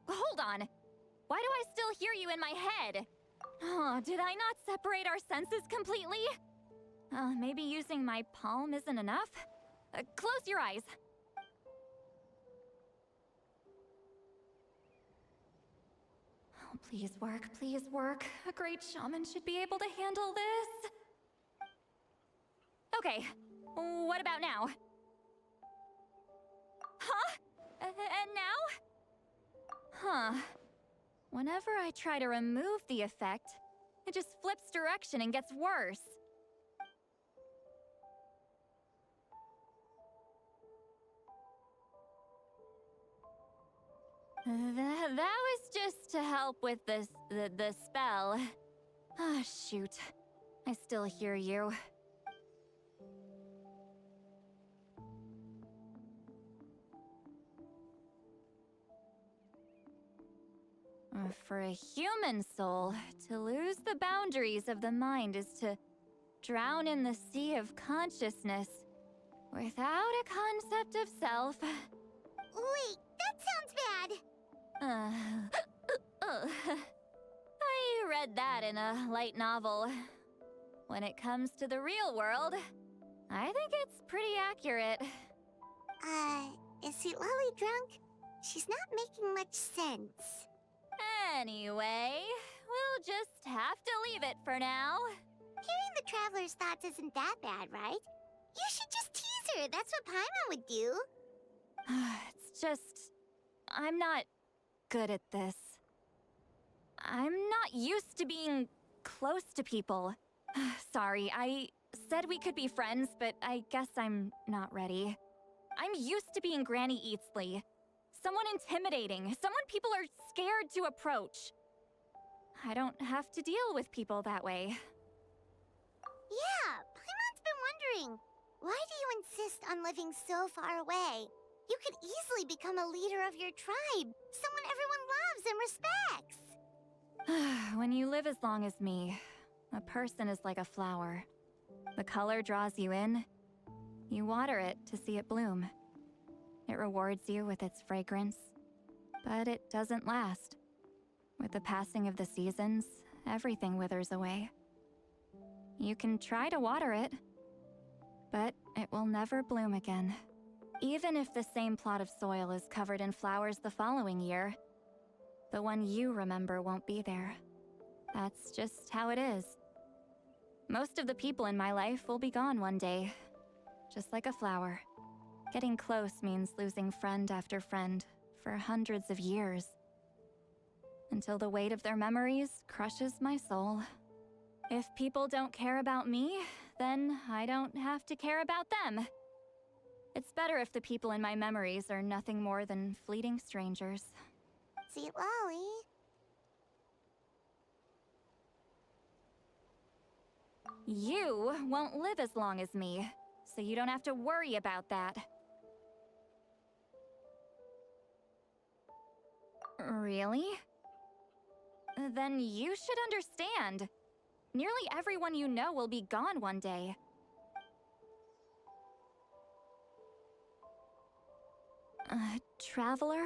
Hold on. Why do I still hear you in my head? Oh, did I not separate our senses completely? Maybe using my palm isn't enough? Close your eyes. Oh, please work, please work. A great shaman should be able to handle this. Okay, what about now? Huh? And now? Huh. Whenever I try to remove the effect, it just flips direction and gets worse. That was just to help with the spell. Ah, shoot. I still hear you. For a human soul, to lose the boundaries of the mind is to drown in the sea of consciousness without a concept of self. Wait, that sounds bad. I read that in a light novel. When it comes to the real world, I think it's pretty accurate. Is Sweet Lolly drunk? She's not making much sense. Anyway, we'll just have to leave it for now. Hearing the Traveler's thoughts isn't that bad, right? You should just tease her. That's what Paimon would do. It's just... I'm not good at this. I'm not used to being close to people. Sorry, I said we could be friends, but I guess I'm not ready. I'm used to being Granny Eatsley. Someone intimidating, someone people are scared to approach. I don't have to deal with people that way. Yeah, Paimon's been wondering. Why do you insist on living so far away? You could easily become a leader of your tribe. Someone everyone loves and respects. When you live as long as me, a person is like a flower. The color draws you in. You water it to see it bloom. It rewards you with its fragrance, but it doesn't last. With the passing of the seasons, everything withers away. You can try to water it, but it will never bloom again. Even if the same plot of soil is covered in flowers the following year, the one you remember won't be there. That's just how it is. Most of the people in my life will be gone one day, just like a flower. Getting close means losing friend after friend for hundreds of years, until the weight of their memories crushes my soul. If people don't care about me, then I don't have to care about them. It's better if the people in my memories are nothing more than fleeting strangers. See, Lolly. You won't live as long as me, so you don't have to worry about that. Really? Then you should understand. Nearly everyone you know will be gone one day. Traveler?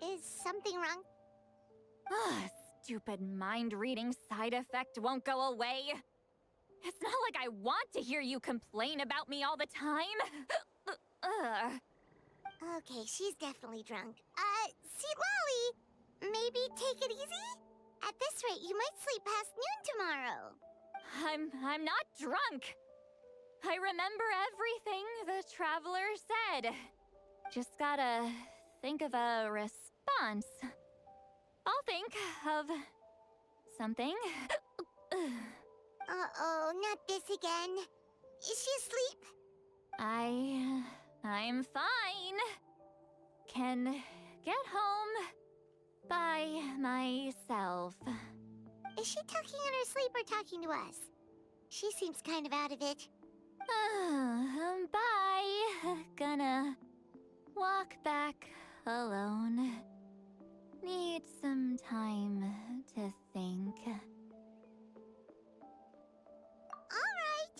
Is something wrong? Stupid mind-reading side effect won't go away. It's not like I want to hear you complain about me all the time. Okay, she's definitely drunk. See, Lolly, maybe take it easy? At this rate, you might sleep past noon tomorrow. I'm not drunk. I remember everything the Traveler said. Just gotta think of a response. I'll think of something. Uh-oh, not this again. Is she asleep? I'm fine. Can get home by myself. Is she talking in her sleep or talking to us? She seems kind of out of it. Bye. Gonna walk back alone. Need some time to think. All right.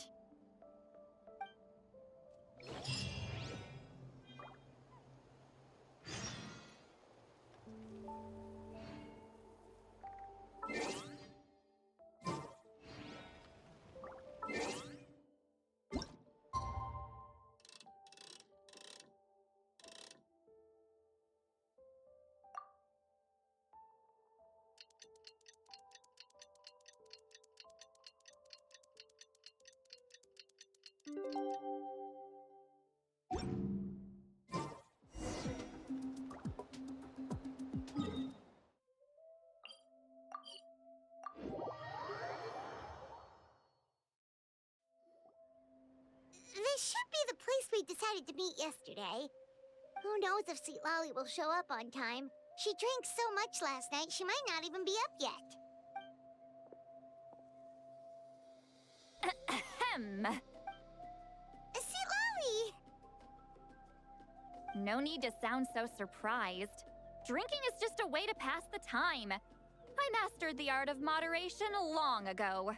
This should be the place we decided to meet yesterday. Who Who knows if Sweet Lolly will show up on time? She drank so much last night, she might not even be up yet. Ahem. Sweet Lolly! No need to sound so surprised. Drinking is just a way to pass the time. I mastered the art of moderation long ago.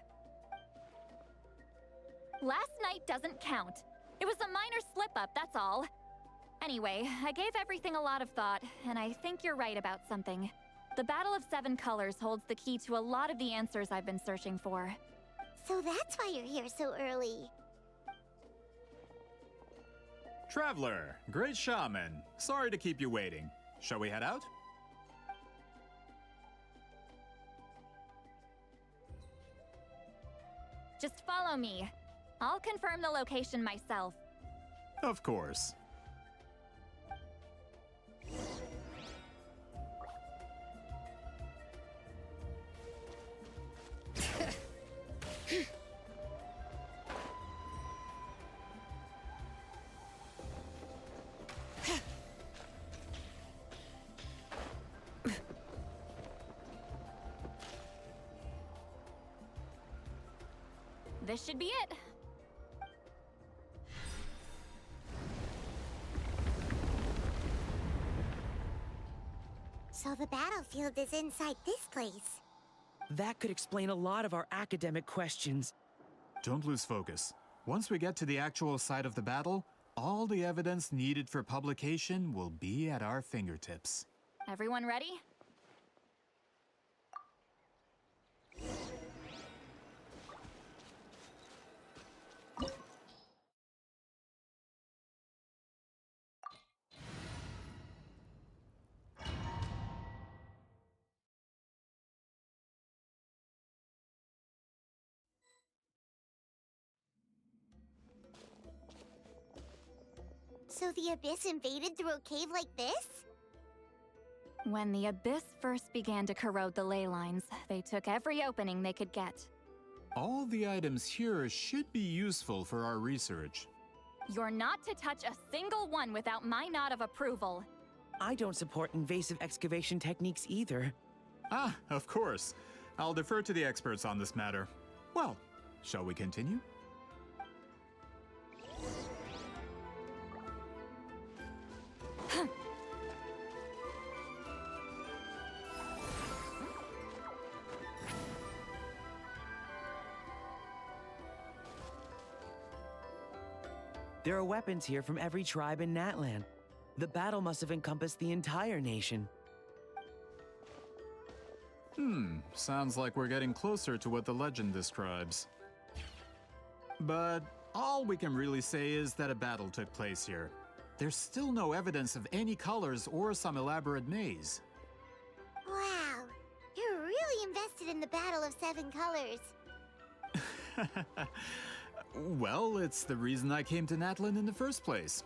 Last night doesn't count. It was a minor slip-up, that's all. Anyway, I gave everything a lot of thought, and I think you're right about something. The Battle of Seven Colors holds the key to a lot of the answers I've been searching for. So that's why you're here so early. Traveler, great shaman. Sorry to keep you waiting. Shall we head out? Just follow me. I'll confirm the location myself. Of course. This should be it. So the battlefield is inside this place. That could explain a lot of our academic questions. Don't lose focus. Once we get to the actual site of the battle, all the evidence needed for publication will be at our fingertips. Everyone ready? So the Abyss invaded through a cave like this? When the Abyss first began to corrode the ley lines, they took every opening they could get. All the items here should be useful for our research. You're not to touch a single one without my nod of approval. I don't support invasive excavation techniques either. Ah, of course. I'll defer to the experts on this matter. Well, shall we continue? There are weapons here from every tribe in Natlan. The battle must have encompassed the entire nation. Sounds like we're getting closer to what the legend describes. But all we can really say is that a battle took place here. There's still no evidence of any colors or some elaborate maze. Wow, you're really invested in the Battle of Seven Colors. Well, it's the reason I came to Natlan in the first place.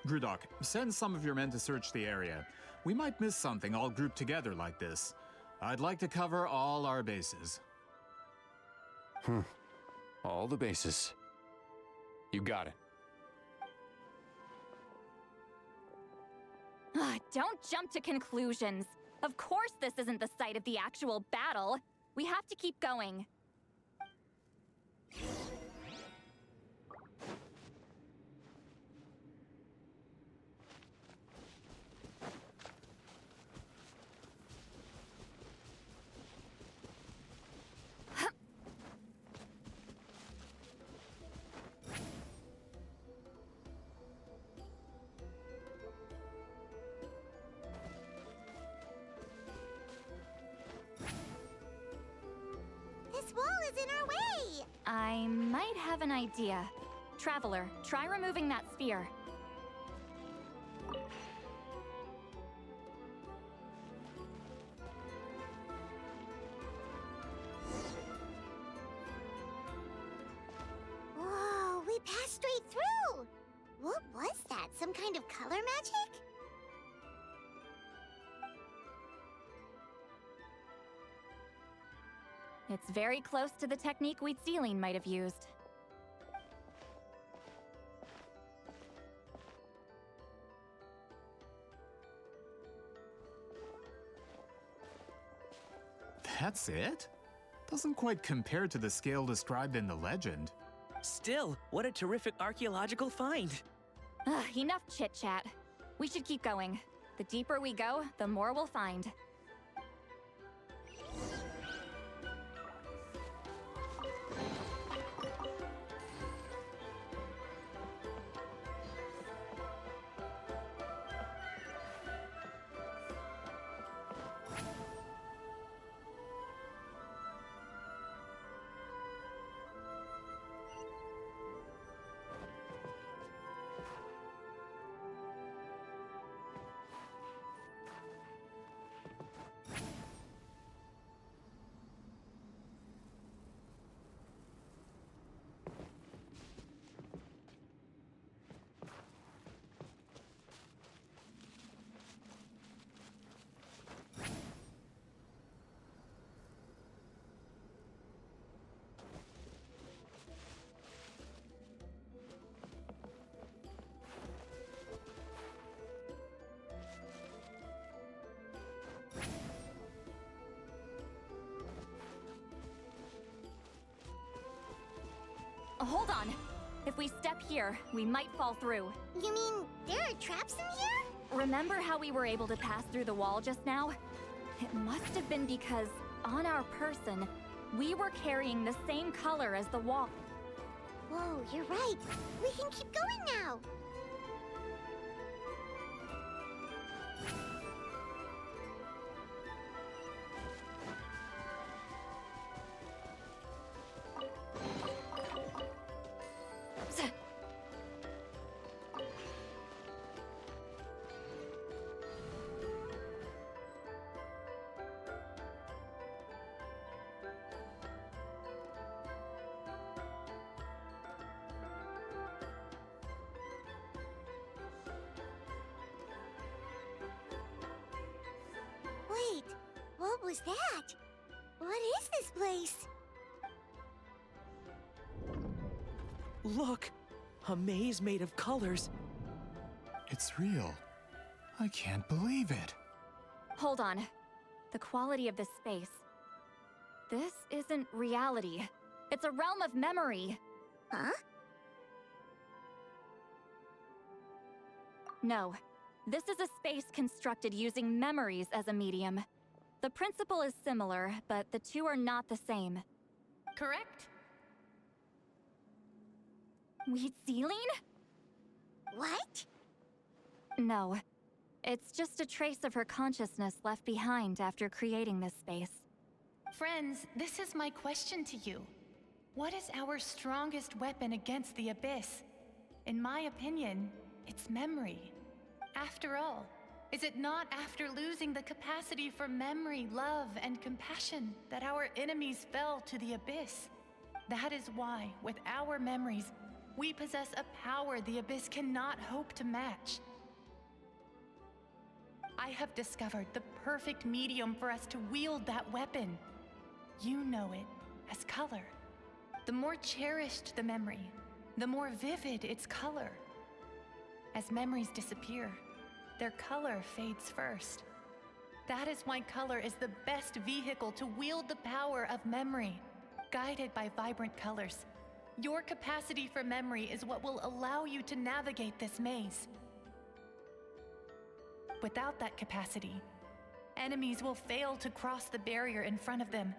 Grudok, send some of your men to search the area. We might miss something all grouped together like this. I'd like to cover all our bases. All the bases. You got it. Don't jump to conclusions. Of course this isn't the site of the actual battle. We have to keep going. This wall is in our way! I might have an idea. Traveler, try removing that sphere. Whoa, we passed straight through! What was that? Some kind of color magic? It's very close to the technique Wheat Ceiling might have used. That's it? Doesn't quite compare to the scale described in the legend. Still, what a terrific archaeological find. Ugh, enough chit-chat. We should keep going. The deeper we go, the more we'll find. Hold on. If we step here, we might fall through. You mean there are traps in here? Remember how we were able to pass through the wall just now? It must have been because, on our person, we were carrying the same color as the wall. Whoa, you're right. We can keep going now. Wait, what was that? What is this place? Look, a maze made of colors. It's real. I can't believe it. Hold on. The quality of this space. This isn't reality. It's a realm of memory. Huh? No. This is a space constructed using memories as a medium. The principle is similar, but the two are not the same. Correct? Wheat ceiling? What? No. It's just a trace of her consciousness left behind after creating this space. Friends, this is my question to you. What is our strongest weapon against the Abyss? In my opinion, it's memory. After all, is it not after losing the capacity for memory, love, and compassion that our enemies fell to the Abyss? That is why, with our memories, we possess a power the Abyss cannot hope to match. I have discovered the perfect medium for us to wield that weapon. You know it as color. The more cherished the memory, the more vivid its color. As memories disappear, their color fades first. That is why color is the best vehicle to wield the power of memory, guided by vibrant colors. Your capacity for memory is what will allow you to navigate this maze. Without that capacity, enemies will fail to cross the barrier in front of them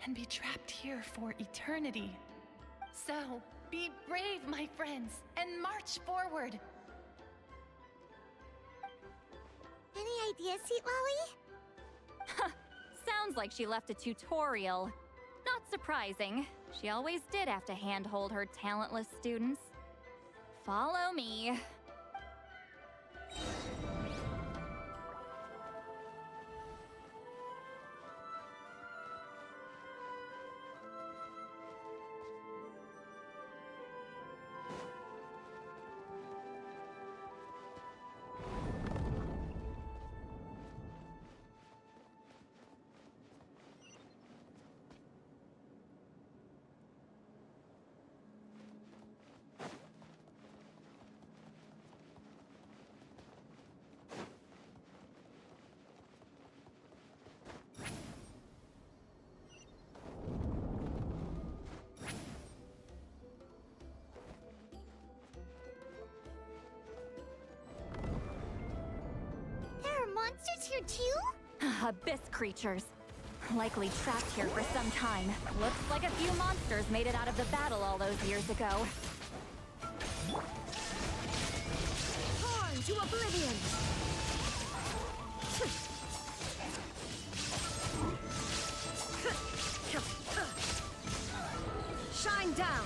and be trapped here for eternity. So, be brave, my friends, and march forward! Any ideas, Sweet Lolly? Sounds like she left a tutorial. Not surprising. She always did have to handhold her talentless students. Follow me. here too? Abyss creatures. Likely trapped here for some time. Looks like a few monsters made it out of the battle all those years ago. Torn to oblivion! Shine down!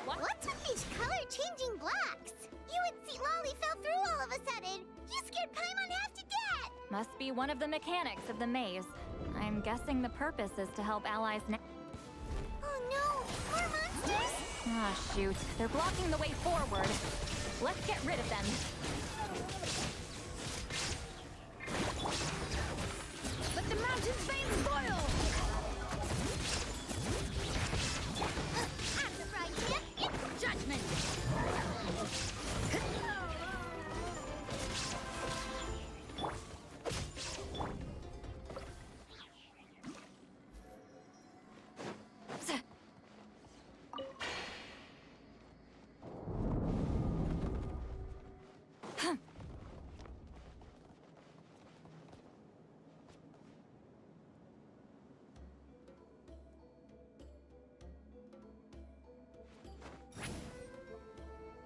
What's with these color-changing blocks? You and St. Lolly fell through all of a sudden. You scared Paimon half to death. Must be one of the mechanics of the maze. I'm guessing the purpose is to help allies Oh no, more monsters? Ah, shoot. They're blocking the way forward. Let's get rid of them. Let the mountain's veins boil! I'm the frying pan, it's judgment!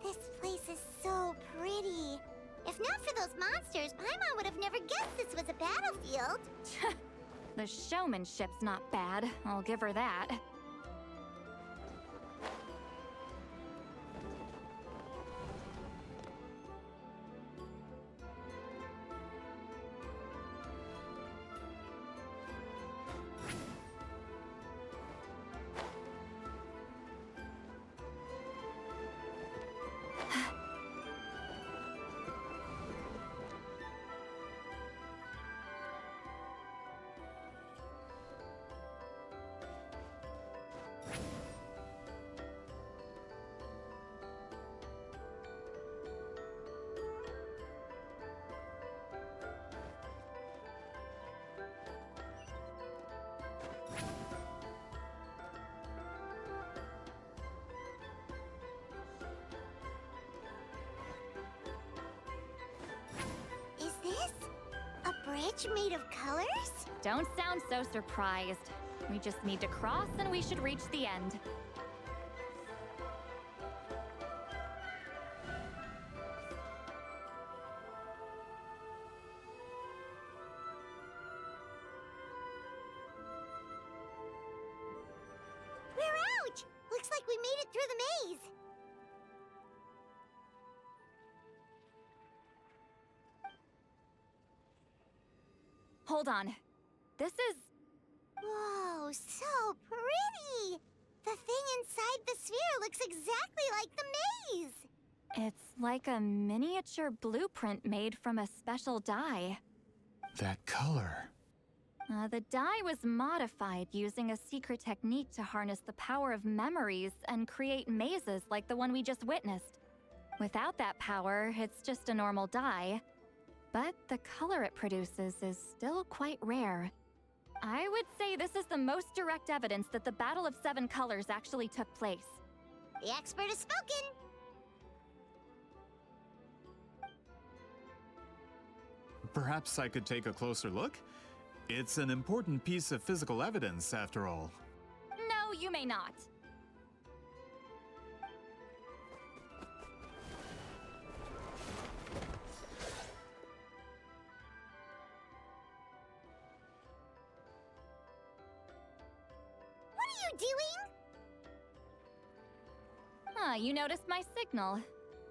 This place is so pretty. If not for those monsters, Paimon would have never guessed this was a battlefield. The showmanship's not bad. I'll give her that. Is this a bridge made of colors? Don't sound so surprised. We just need to cross and we should reach the end. We're out! Looks like we made it through the maze. Hold on. This is... Whoa, so pretty! The thing inside the sphere looks exactly like the maze! It's like a miniature blueprint made from a special dye. That color. The dye was modified using a secret technique to harness the power of memories and create mazes like the one we just witnessed. Without that power, it's just a normal dye. But the color it produces is still quite rare. I would say this is the most direct evidence that the Battle of Seven Colors actually took place. The expert has spoken! Perhaps I could take a closer look? It's an important piece of physical evidence, after all. No, you may not. What are you doing? Ah, you noticed my signal.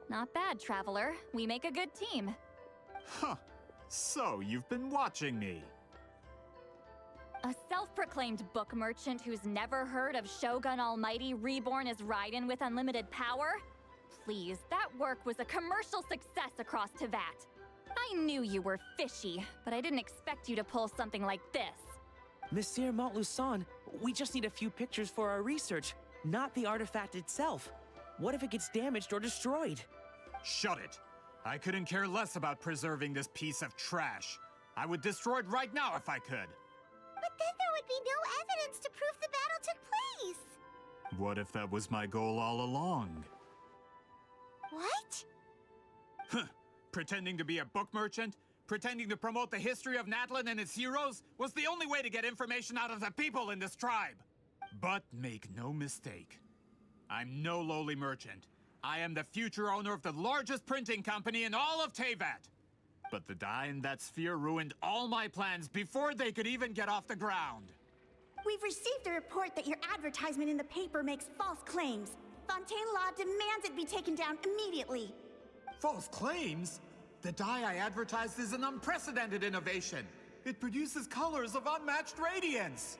Not bad, Traveler. We make a good team. Huh. So, you've been watching me. A self-proclaimed book merchant who's never heard of Shogun Almighty reborn as Raiden with unlimited power? Please, that work was a commercial success across Teyvat. I knew you were fishy, but I didn't expect you to pull something like this. Monsieur Montluçon, we just need a few pictures for our research, not the artifact itself. What if it gets damaged or destroyed? Shut it! I couldn't care less about preserving this piece of trash. I would destroy it right now if I could. But then there would be no evidence to prove the battle took place. What if that was my goal all along? What? Huh. Pretending to be a book merchant? Pretending to promote the history of Natlan and its heroes was the only way to get information out of the people in this tribe. But make no mistake, I'm no lowly merchant. I am the future owner of the largest printing company in all of Teyvat. But the dye in that sphere ruined all my plans before they could even get off the ground. We've received a report that your advertisement in the paper makes false claims. Fontaine Law demands it be taken down immediately. False claims? The dye I advertised is an unprecedented innovation. It produces colors of unmatched radiance.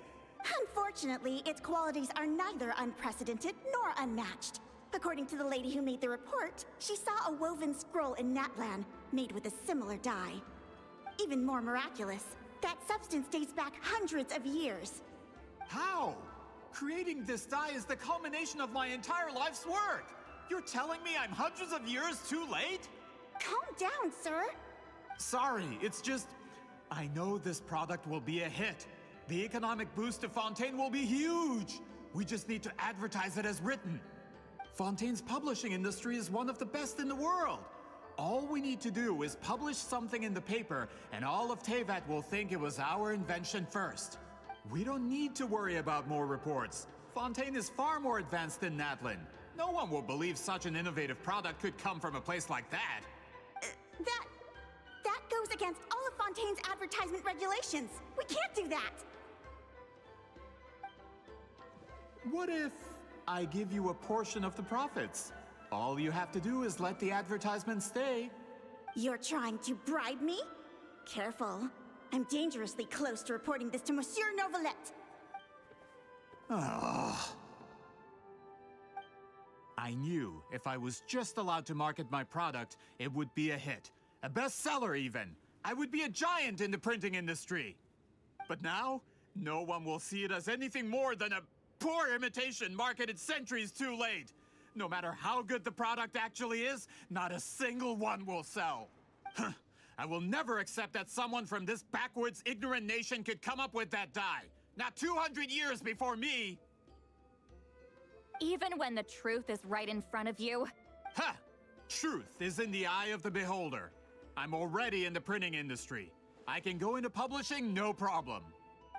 Unfortunately, its qualities are neither unprecedented nor unmatched. According to the lady who made the report, she saw a woven scroll in Natlan made with a similar dye. Even more miraculous, that substance dates back hundreds of years. How? Creating this dye is the culmination of my entire life's work. You're telling me I'm hundreds of years too late? Calm down, sir. Sorry, it's just... I know this product will be a hit. The economic boost to Fontaine will be huge. We just need to advertise it as written. Fontaine's publishing industry is one of the best in the world. All we need to do is publish something in the paper, and all of Teyvat will think it was our invention first. We don't need to worry about more reports. Fontaine is far more advanced than Natlan. No one will believe such an innovative product could come from a place like that. That goes against all of Fontaine's advertisement regulations. We can't do that. What if I give you a portion of the profits? All you have to do is let the advertisement stay. You're trying to bribe me? Careful. I'm dangerously close to reporting this to Monsieur Novelette. I knew if I was just allowed to market my product, it would be a hit. A bestseller, even. I would be a giant in the printing industry. But now, no one will see it as anything more than a poor imitation marketed centuries too late. No matter how good the product actually is, not a single one will sell. I will never accept that someone from this backwoods, ignorant nation could come up with that dye. Not 200 years before me! Even when the truth is right in front of you? Ha! Truth is in the eye of the beholder. I'm already in the printing industry. I can go into publishing, no problem.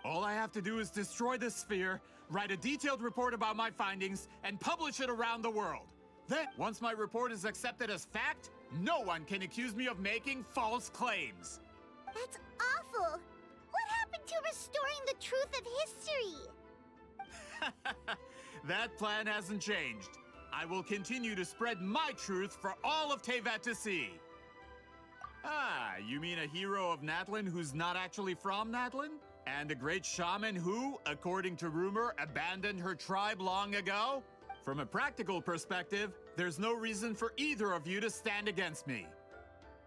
All I have to do is destroy this sphere, write a detailed report about my findings, and publish it around the world. Then, once my report is accepted as fact, no one can accuse me of making false claims. That's awful. What happened to restoring the truth of history? That plan hasn't changed. I will continue to spread my truth for all of Teyvat to see. Ah, you mean a hero of Natlan who's not actually from Natlan? And a great shaman who, according to rumor, abandoned her tribe long ago? From a practical perspective, there's no reason for either of you to stand against me.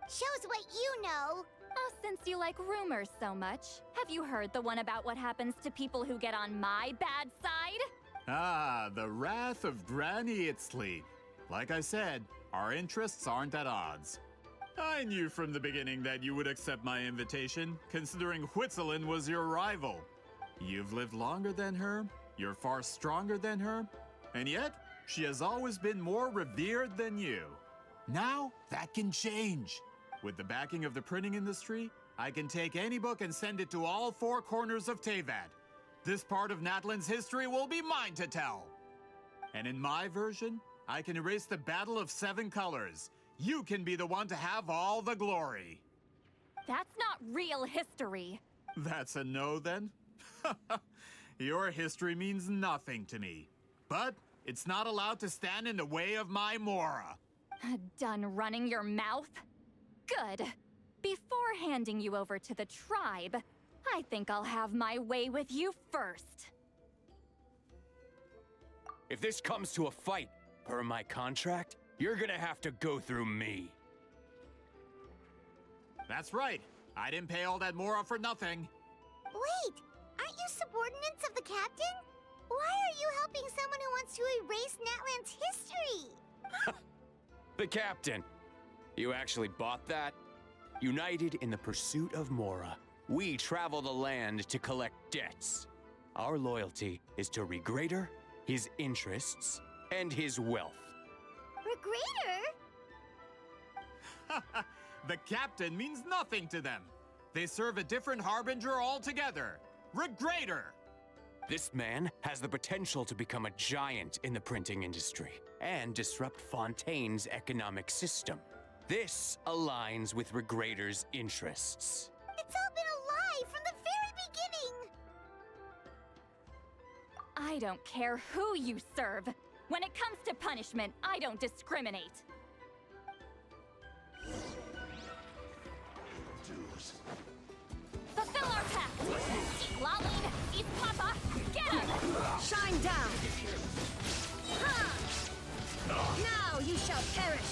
Shows what you know. Oh, since you like rumors so much, have you heard the one about what happens to people who get on my bad side? Ah, the wrath of Granny Itzli. Like I said, our interests aren't at odds. I knew from the beginning that you would accept my invitation, considering Huitzilin was your rival. You've lived longer than her, you're far stronger than her, and yet, she has always been more revered than you. Now, that can change. With the backing of the printing industry, I can take any book and send it to all four corners of Teyvat. This part of Natlan's history will be mine to tell. And in my version, I can erase the Battle of Seven Colors. You can be the one to have all the glory. That's not real history. That's a no, then? Your history means nothing to me. But it's not allowed to stand in the way of my Mora. Done running your mouth? Good. Before handing you over to the tribe, I think I'll have my way with you first. If this comes to a fight, per my contract, you're gonna have to go through me. That's right. I didn't pay all that Mora for nothing. Wait, Aren't you subordinates of the captain? Why are you helping someone who wants to erase Natlan's history? The captain. You actually bought that? United in the pursuit of Mora, we travel the land to collect debts. Our loyalty is to Regrader, his interests, and his wealth. Regrader? The captain means nothing to them. They serve a different harbinger altogether. Regrader! This man has the potential to become a giant in the printing industry and disrupt Fontaine's economic system. This aligns with Regrader's interests. It's all been a lie from the very beginning! I don't care who you serve. When it comes to punishment, I don't discriminate. Fulfill our pact! Eat Laline, eat Papa, get him! Shine down! Ha! Now you shall perish!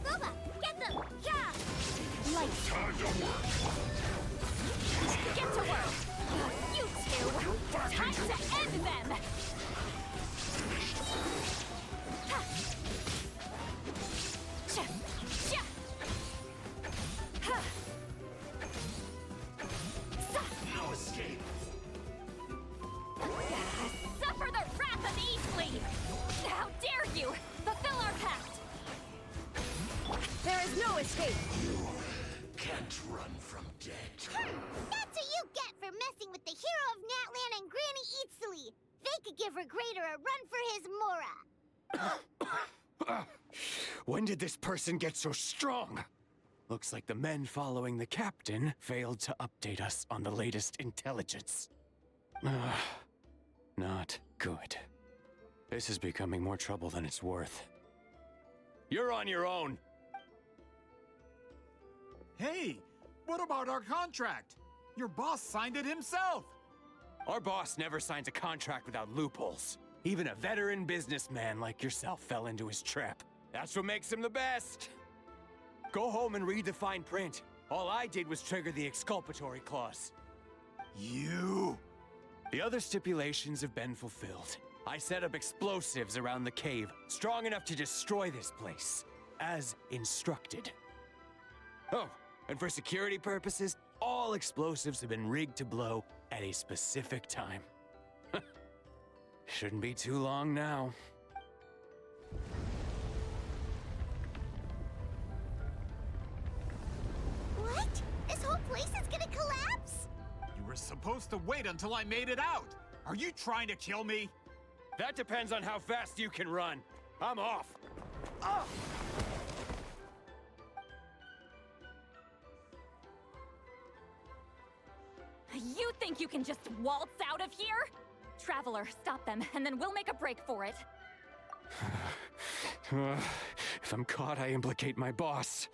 Boba, get them! Yeah! Lights. Time to work! Get to work! You two! Time to end them! No escape. Suffer the wrath of Eastleigh! How dare you! Fulfill our pact! There is no escape! You can't run from death. That's what you get for messing with the hero of Natlan and Granny Eatsley. They could give Regrader a run for his Mora. When did this person get so strong? Looks like the men following the captain failed to update us on the latest intelligence. Not good. This is becoming more trouble than it's worth. You're on your own! Hey, what about our contract? Your boss signed it himself! Our boss never signs a contract without loopholes. Even a veteran businessman like yourself fell into his trap. That's what makes him the best! Go home and read the fine print. All I did was trigger the exculpatory clause. You... The other stipulations have been fulfilled. I set up explosives around the cave, strong enough to destroy this place, as instructed. Oh, and for security purposes, all explosives have been rigged to blow at a specific time. Shouldn't be too long now. What? This whole place is gonna collapse? You were supposed to wait until I made it out! Are you trying to kill me? That depends on how fast you can run. I'm off. Ah! You think you can just waltz out of here? Traveler, stop them, and then we'll make a break for it. If I'm caught, I implicate my boss.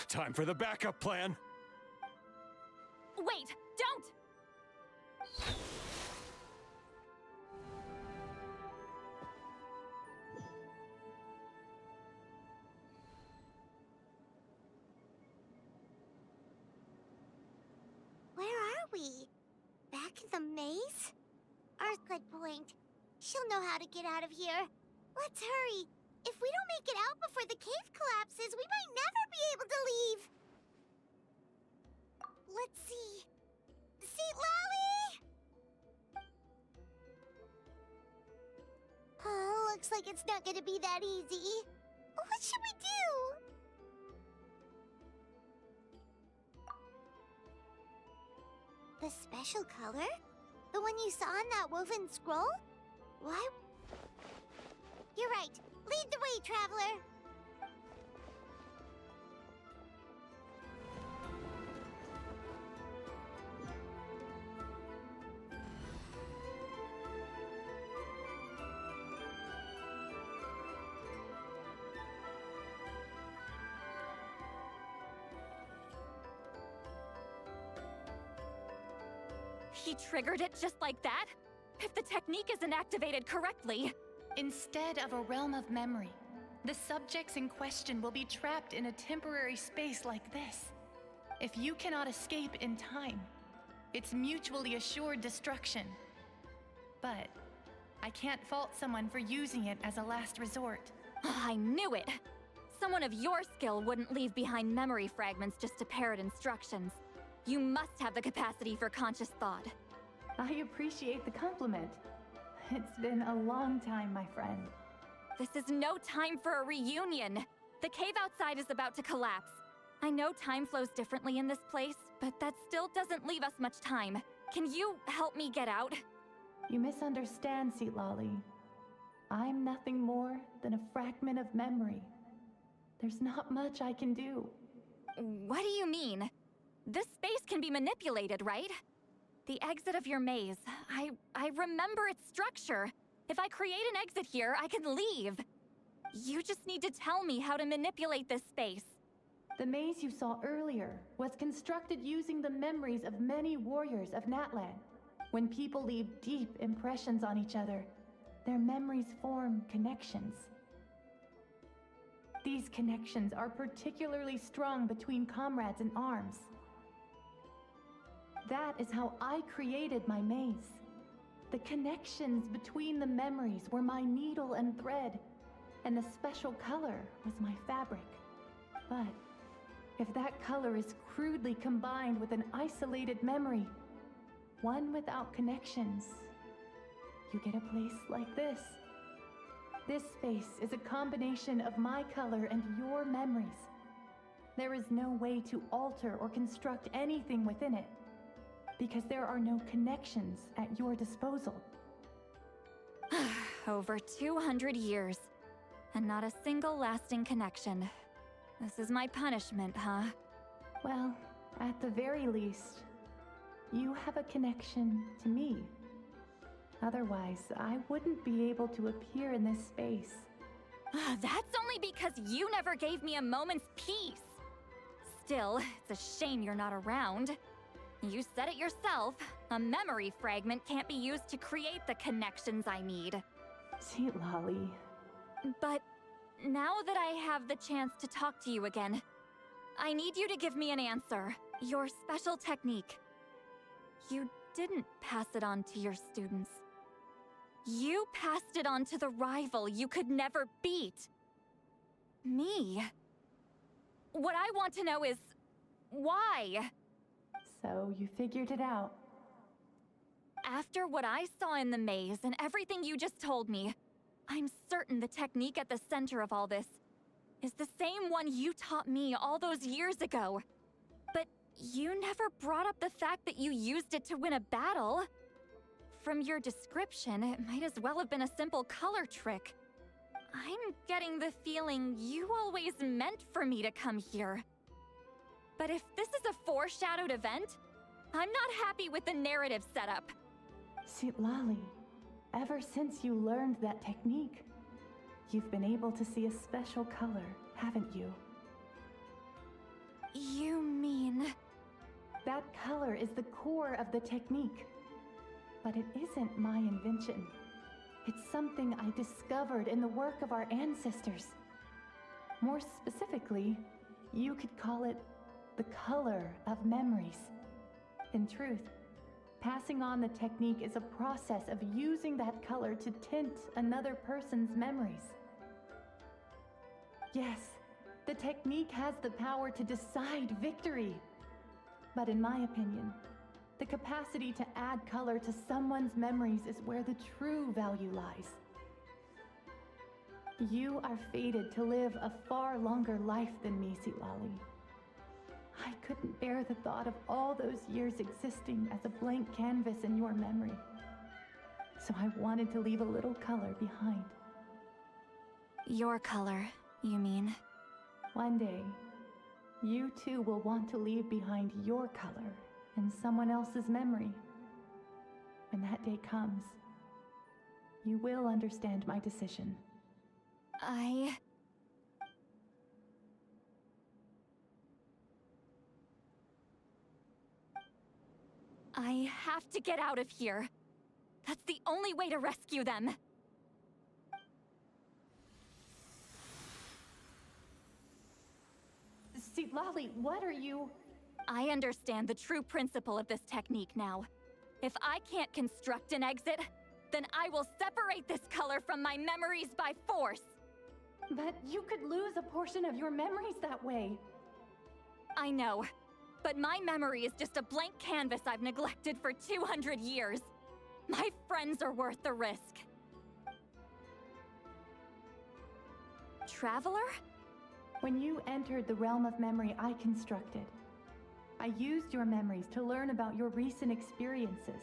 Time for the backup plan. Wait, don't! Where are we? Back in the maze? Earthquake Point. She'll know how to get out of here. Let's hurry. If we don't make it out before the cave collapses, we might never be able to leave. Let's see. Seat Lally! Oh, looks like it's not gonna be that easy. What should we do? The special color? The one you saw in that woven scroll? Why? You're right. Lead the way, traveler. He triggered it just like that? If the technique isn't activated correctly... Instead of a realm of memory, The subjects in question will be trapped in a temporary space like this. If you cannot escape in time, it's mutually assured destruction. But I can't fault someone for using it as a last resort. I knew it! Someone of your skill wouldn't leave behind memory fragments just to parrot instructions. You must have the capacity for conscious thought. I appreciate the compliment. It's been a long time, my friend. This is no time for a reunion. The cave outside is about to collapse. I know time flows differently in this place, but that still doesn't leave us much time. Can you help me get out? You misunderstand, Citlali. I'm nothing more than a fragment of memory. There's not much I can do. What do you mean? This space can be manipulated, right? The exit of your maze. I remember its structure. If I create an exit here, I can leave. You just need to tell me how to manipulate this space. The maze you saw earlier was constructed using the memories of many warriors of Natlan. When people leave deep impressions on each other, their memories form connections. These connections are particularly strong between comrades in arms. That is how I created my maze. The connections between the memories were my needle and thread, and the special color was my fabric. But if that color is crudely combined with an isolated memory, one without connections, you get a place like this. This space is a combination of my color and your memories. There is no way to alter or construct anything within it, because there are no connections at your disposal. Over 200 years, and not a single lasting connection. This is my punishment, huh? Well, at the very least, you have a connection to me. Otherwise, I wouldn't be able to appear in this space. That's only because you never gave me a moment's peace. Still, it's a shame you're not around. You said it yourself. A memory fragment can't be used to create the connections I need. Citlali. But now that I have the chance to talk to you again, I need you to give me an answer. Your special technique. You didn't pass it on to your students. You passed it on to the rival you could never beat. Me. What I want to know is, why? So you figured it out. After what I saw in the maze and everything you just told me, I'm certain the technique at the center of all this is the same one you taught me all those years ago. But you never brought up the fact that you used it to win a battle. From your description, it might as well have been a simple color trick. I'm getting the feeling you always meant for me to come here. But if this is a foreshadowed event, I'm not happy with the narrative setup. Citlali, ever since you learned that technique, you've been able to see a special color, haven't you? You mean... That color is the core of the technique. But it isn't my invention. It's something I discovered in the work of our ancestors. More specifically, you could call it the color of memories. In truth, passing on the technique is a process of using that color to tint another person's memories. Yes, the technique has the power to decide victory. But in my opinion, the capacity to add color to someone's memories is where the true value lies. You are fated to live a far longer life than me, Citlali. I couldn't bear the thought of all those years existing as a blank canvas in your memory. So I wanted to leave a little color behind. Your color, you mean? One day, you too will want to leave behind your color in someone else's memory. When that day comes, you will understand my decision. I have to get out of here. That's the only way to rescue them. Lolly, what are you... I understand the true principle of this technique now. If I can't construct an exit, then I will separate this color from my memories by force. But you could lose a portion of your memories that way. I know, but my memory is just a blank canvas I've neglected for 200 years. My friends are worth the risk. Traveler? When you entered the realm of memory I constructed, I used your memories to learn about your recent experiences.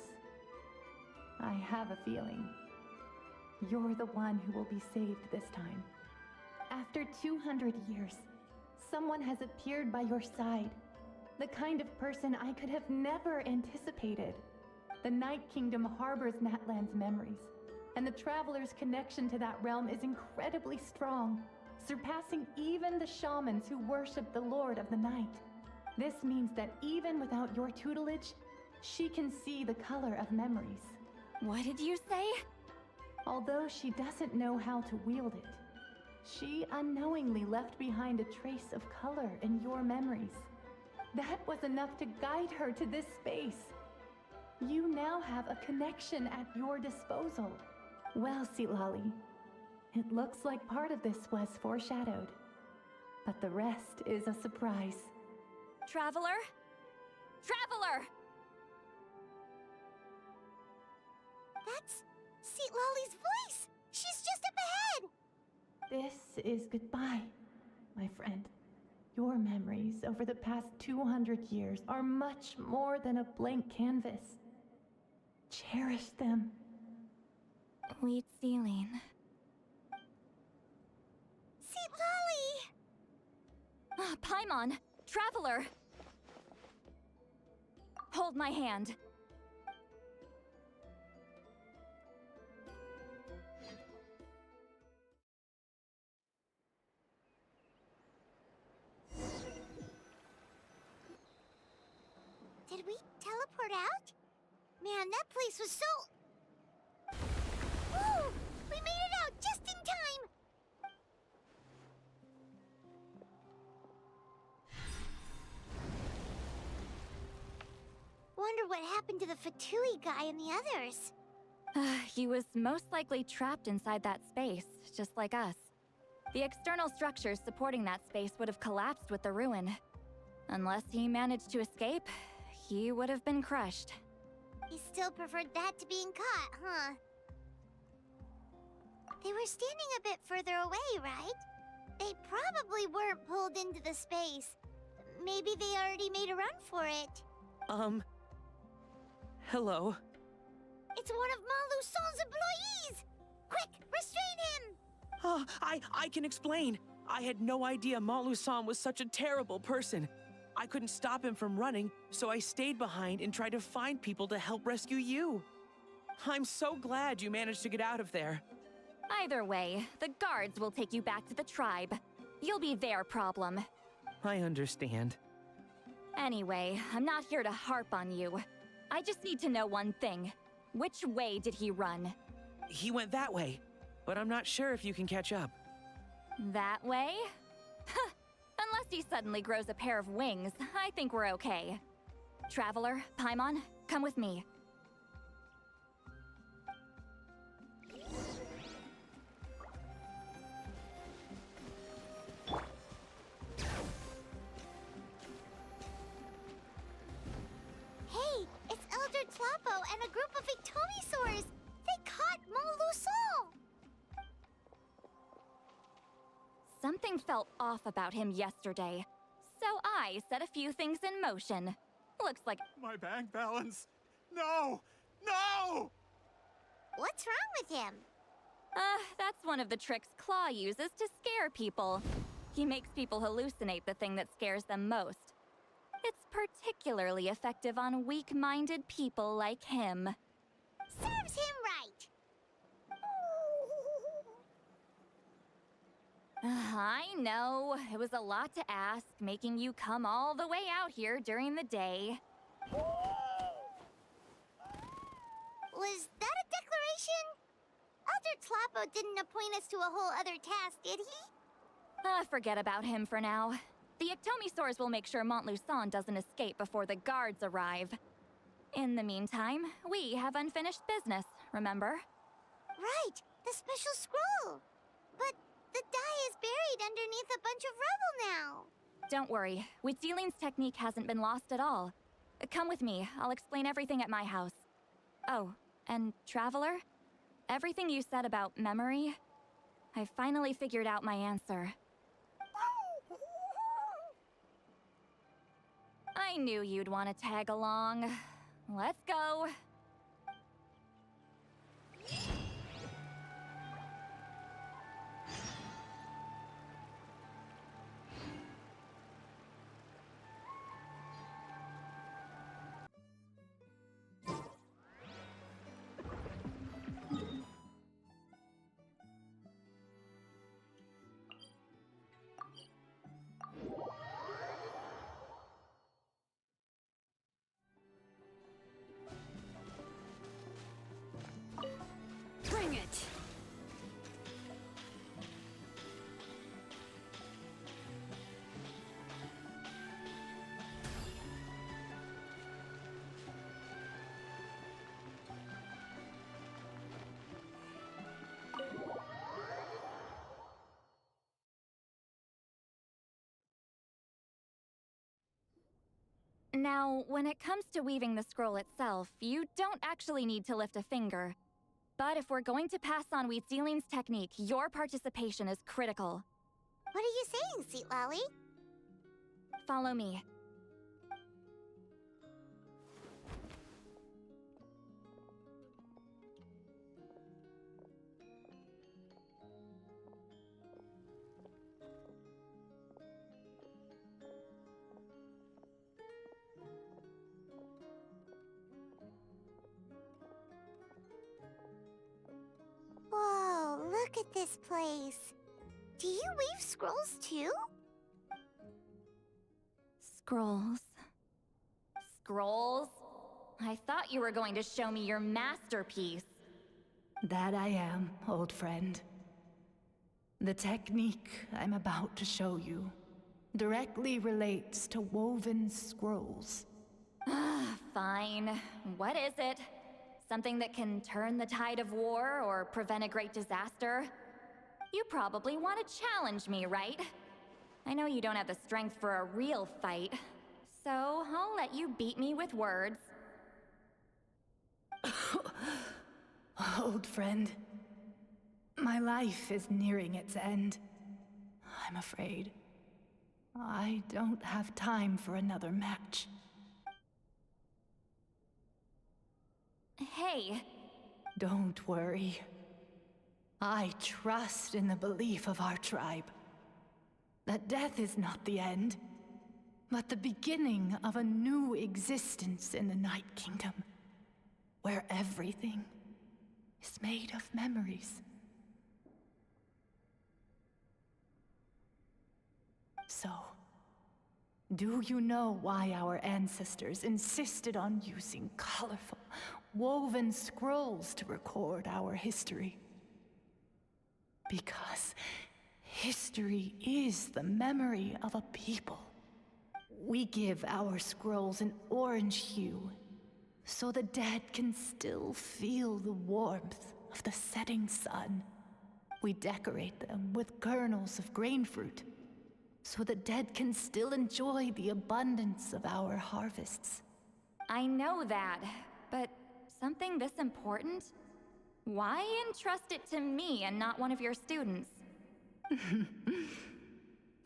I have a feeling you're the one who will be saved this time. After 200 years, someone has appeared by your side. The kind of person I could have never anticipated. The Night Kingdom harbors Natlan's memories, and the Traveler's connection to that realm is incredibly strong, surpassing even the shamans who worship the Lord of the Night. This means that even without your tutelage, she can see the color of memories. What did you say? Although she doesn't know how to wield it, she unknowingly left behind a trace of color in your memories. That was enough to guide her to this space. You now have a connection at your disposal. Well, Lolly, it looks like part of this was foreshadowed, but the rest is a surprise. Traveler? Traveler! That's Lolly's voice! She's just up ahead! This is goodbye, my friend. Your memories over the past 200 years are much more than a blank canvas. Cherish them. Wheat ceiling. Lolly! Paimon! Traveler! Hold my hand. Did we teleport out? Man, that place was so... Woo! We made it out just in time! Wonder what happened to the Fatui guy and the others. He was most likely trapped inside that space, just like us. The external structures supporting that space would have collapsed with the ruin. Unless he managed to escape, he would have been crushed. He still preferred that to being caught, huh? They were standing a bit further away, right? They probably weren't pulled into the space. Maybe they already made a run for it. Hello? It's one of Malu Son's employees! Quick, restrain him! I can explain. I had no idea Malu-san was such a terrible person. I couldn't stop him from running, so I stayed behind and tried to find people to help rescue you. I'm so glad you managed to get out of there. Either way, the guards will take you back to the tribe. You'll be their problem. I understand. Anyway, I'm not here to harp on you. I just need to know one thing. Which way did he run? He went that way, but I'm not sure if you can catch up. That way? Unless he suddenly grows a pair of wings, I think we're okay. Traveler, Paimon, come with me. Hey, it's Elder Tlapo and a group of Victomisaurs! They caught Malu Son! Something felt off about him yesterday, so I set a few things in motion. Looks like... My bank balance! No! No! What's wrong with him? That's one of the tricks Claw uses to scare people. He makes people hallucinate the thing that scares them most. It's particularly effective on weak-minded people like him. Serves him right! I know. It was a lot to ask, making you come all the way out here during the day. Was that a declaration? Elder Tlapo didn't appoint us to a whole other task, did he? Forget about him for now. The Ectomisaurs will make sure Montluçon doesn't escape before the guards arrive. In the meantime, we have unfinished business, remember? Right, the special scroll. But the die is buried underneath a bunch of rubble now. Don't worry, Huitzilin's technique hasn't been lost at all. Come with me, I'll explain everything at my house. Oh, and Traveler? Everything you said about memory, I finally figured out my answer. I knew you'd want to tag along. Let's go. Bring it! Now, when it comes to weaving the scroll itself, you don't actually need to lift a finger. But if we're going to pass on Huitzilin's technique, your participation is critical. What are you saying, Sweet Lolly? Follow me. Whoa, look at this place. Do you weave scrolls too? Scrolls. Scrolls? I thought you were going to show me your masterpiece. That I am, old friend. The technique I'm about to show you directly relates to woven scrolls. Fine. What is it? Something that can turn the tide of war or prevent a great disaster? You probably want to challenge me, right? I know you don't have the strength for a real fight, so I'll let you beat me with words. Old friend, my life is nearing its end. I'm afraid I don't have time for another match. Hey. Don't worry. I trust in the belief of our tribe that death is not the end, but the beginning of a new existence in the Night Kingdom, where everything is made of memories. So, do you know why our ancestors insisted on using colorful, woven scrolls to record our history? Because history is the memory of a people. We give our scrolls an orange hue, so the dead can still feel the warmth of the setting sun. We decorate them with kernels of grain fruit, so the dead can still enjoy the abundance of our harvests. I know that, but something this important? Why entrust it to me and not one of your students?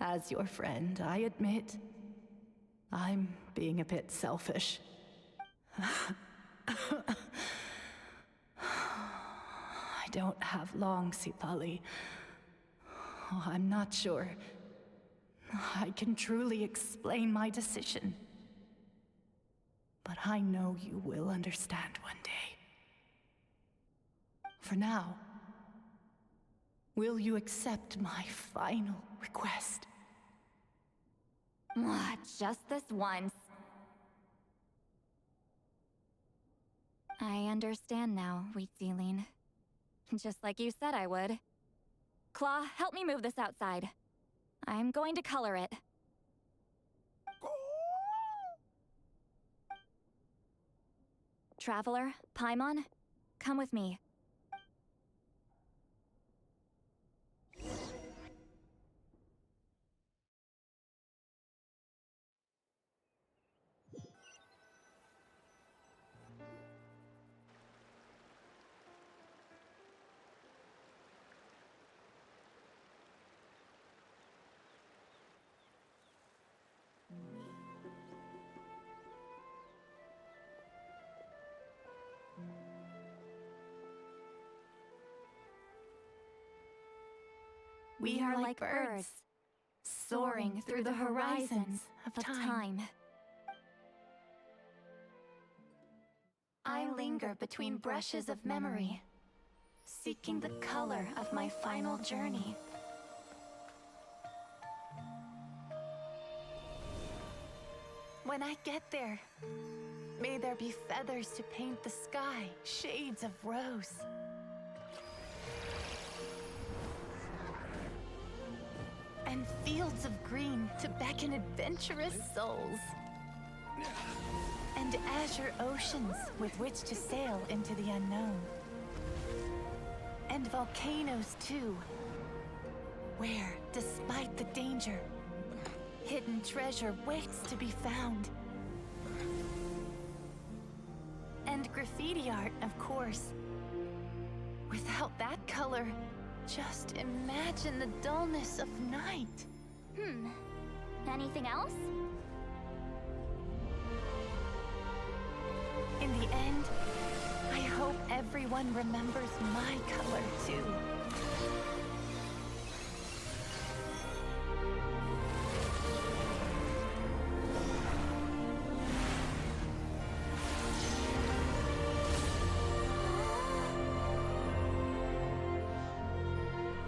As your friend, I admit, I'm being a bit selfish. I don't have long, Sitali. Oh, I'm not sure I can truly explain my decision. But I know you will understand one day. For now, will you accept my final request? Just this once. I understand now, Huitzilin. Just like you said I would. Claw, help me move this outside. I'm going to color it. Traveler, Paimon, come with me. We are like birds, soaring through the horizons of time. I linger between brushes of memory, seeking the color of my final journey. When I get there, may there be feathers to paint the sky, shades of rose. And fields of green to beckon adventurous souls. And azure oceans with which to sail into the unknown. And volcanoes too, where, despite the danger, hidden treasure waits to be found. And graffiti art, of course. Without that color, just imagine the dullness of night. Anything else? In the end, I hope everyone remembers my color too.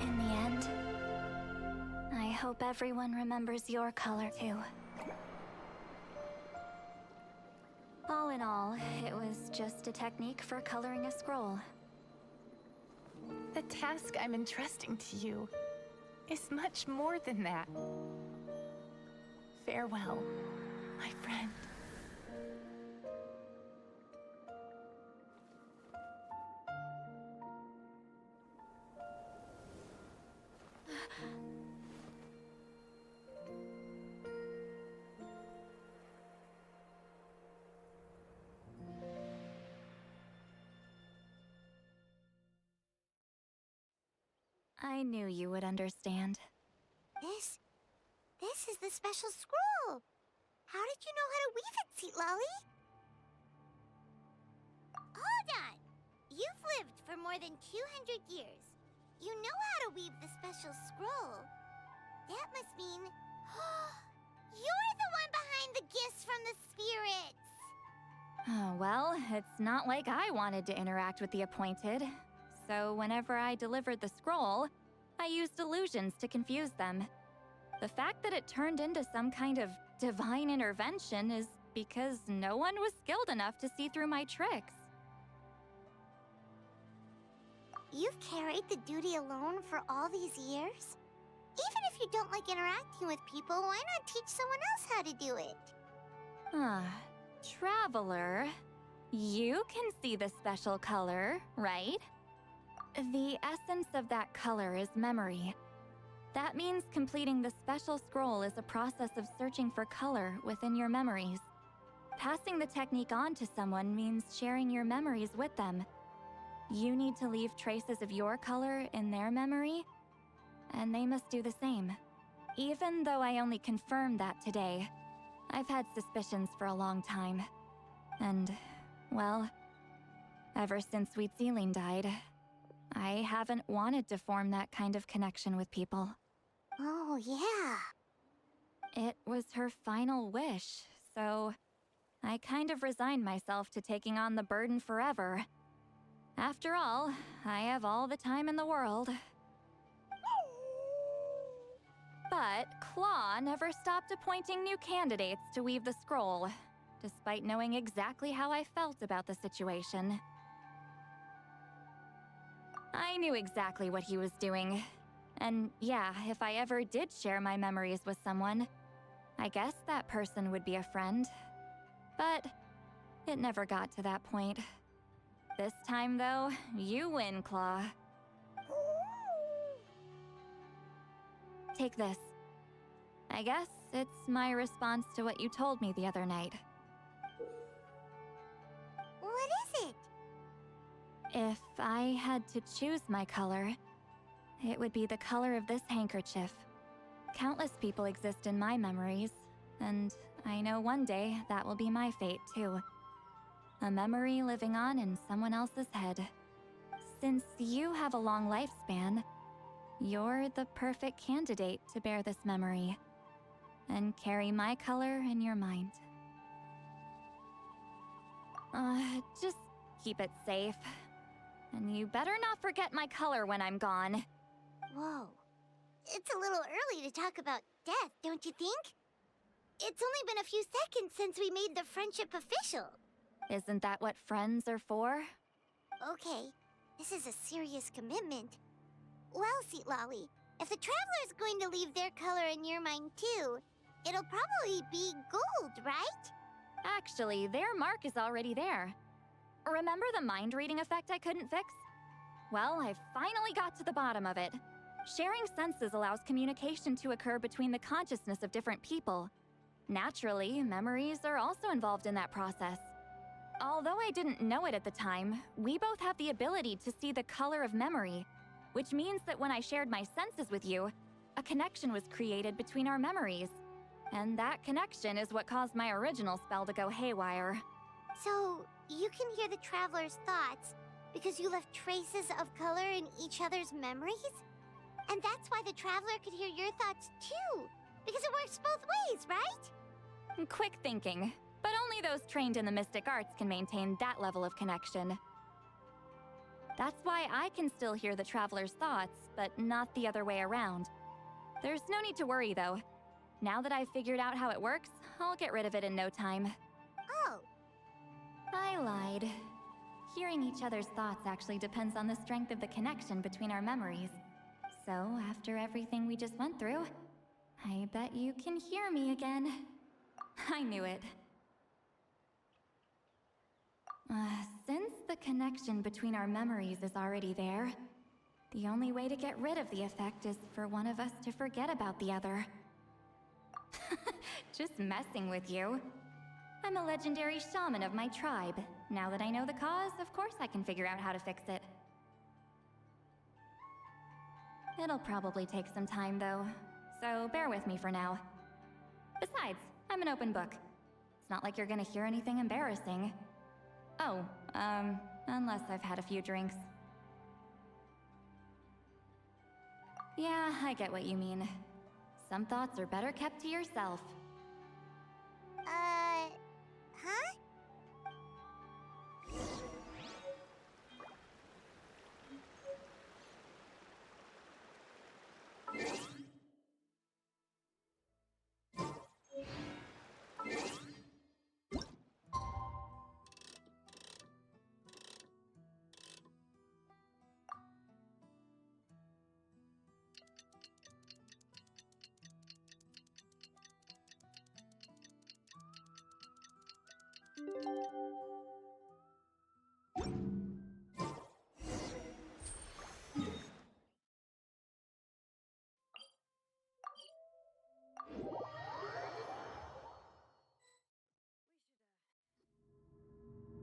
In the end, I hope everyone remembers your color too. All in all, it was just a technique for coloring a scroll. The task I'm entrusting to you is much more than that. Farewell, my friend. I knew you would understand. This is the special scroll. How did you know how to weave it, Seat Lolly? Hold on. You've lived for more than 200 years. You know how to weave the special scroll. That must mean you're the one behind the gifts from the spirits. Oh, well, it's not like I wanted to interact with the appointed. So whenever I delivered the scroll, I used illusions to confuse them. The fact that it turned into some kind of divine intervention is because no one was skilled enough to see through my tricks. You've carried the duty alone for all these years? Even if you don't like interacting with people, why not teach someone else how to do it? Traveler, you can see the special color, right? The essence of that color is memory. That means completing the special scroll is a process of searching for color within your memories. Passing the technique on to someone means sharing your memories with them. You need to leave traces of your color in their memory, and they must do the same. Even though I only confirmed that today, I've had suspicions for a long time. And, well, ever since Sweet Celine died, I haven't wanted to form that kind of connection with people. Oh, yeah. It was her final wish, so I kind of resigned myself to taking on the burden forever. After all, I have all the time in the world. But Claw never stopped appointing new candidates to weave the scroll, despite knowing exactly how I felt about the situation. I knew exactly what he was doing. And yeah, if I ever did share my memories with someone, I guess that person would be a friend. But It never got to that point. This time, though, you win, Claw. Take this. I guess it's my response to what you told me the other night. What is it? If I had to choose my color, it would be the color of this handkerchief. Countless people exist in my memories, and I know one day that will be my fate, too. A memory living on in someone else's head. Since you have a long lifespan, you're the perfect candidate to bear this memory and carry my color in your mind. Just keep it safe. And you better not forget my color when I'm gone. Whoa. It's a little early to talk about death, don't you think? It's only been a few seconds since we made the friendship official. Isn't that what friends are for? Okay, this is a serious commitment. Well, Seat Lolly, if the Traveler's going to leave their color in your mind too, it'll probably be gold, right? Actually, their mark is already there. Remember the mind-reading effect I couldn't fix? Well, I finally got to the bottom of it. Sharing senses allows communication to occur between the consciousness of different people. Naturally, memories are also involved in that process. Although I didn't know it at the time, we both have the ability to see the color of memory, which means that when I shared my senses with you, a connection was created between our memories. And that connection is what caused my original spell to go haywire. So, you can hear the Traveler's thoughts because you left traces of color in each other's memories? And that's why the Traveler could hear your thoughts too, because it works both ways, right? Quick thinking, but only those trained in the mystic arts can maintain that level of connection. That's why I can still hear the Traveler's thoughts, but not the other way around. There's no need to worry, though. Now that I've figured out how it works, I'll get rid of it in no time. Oh. I lied. Hearing each other's thoughts actually depends on the strength of the connection between our memories. So, after everything we just went through, I bet you can hear me again. I knew it. Since the connection between our memories is already there, the only way to get rid of the effect is for one of us to forget about the other. Just messing with you. I'm a legendary shaman of my tribe. Now that I know the cause, of course I can figure out how to fix it. It'll probably take some time, though, so bear with me for now. Besides, I'm an open book. It's not like you're gonna hear anything embarrassing. Oh, unless I've had a few drinks. Yeah, I get what you mean. Some thoughts are better kept to yourself. Huh?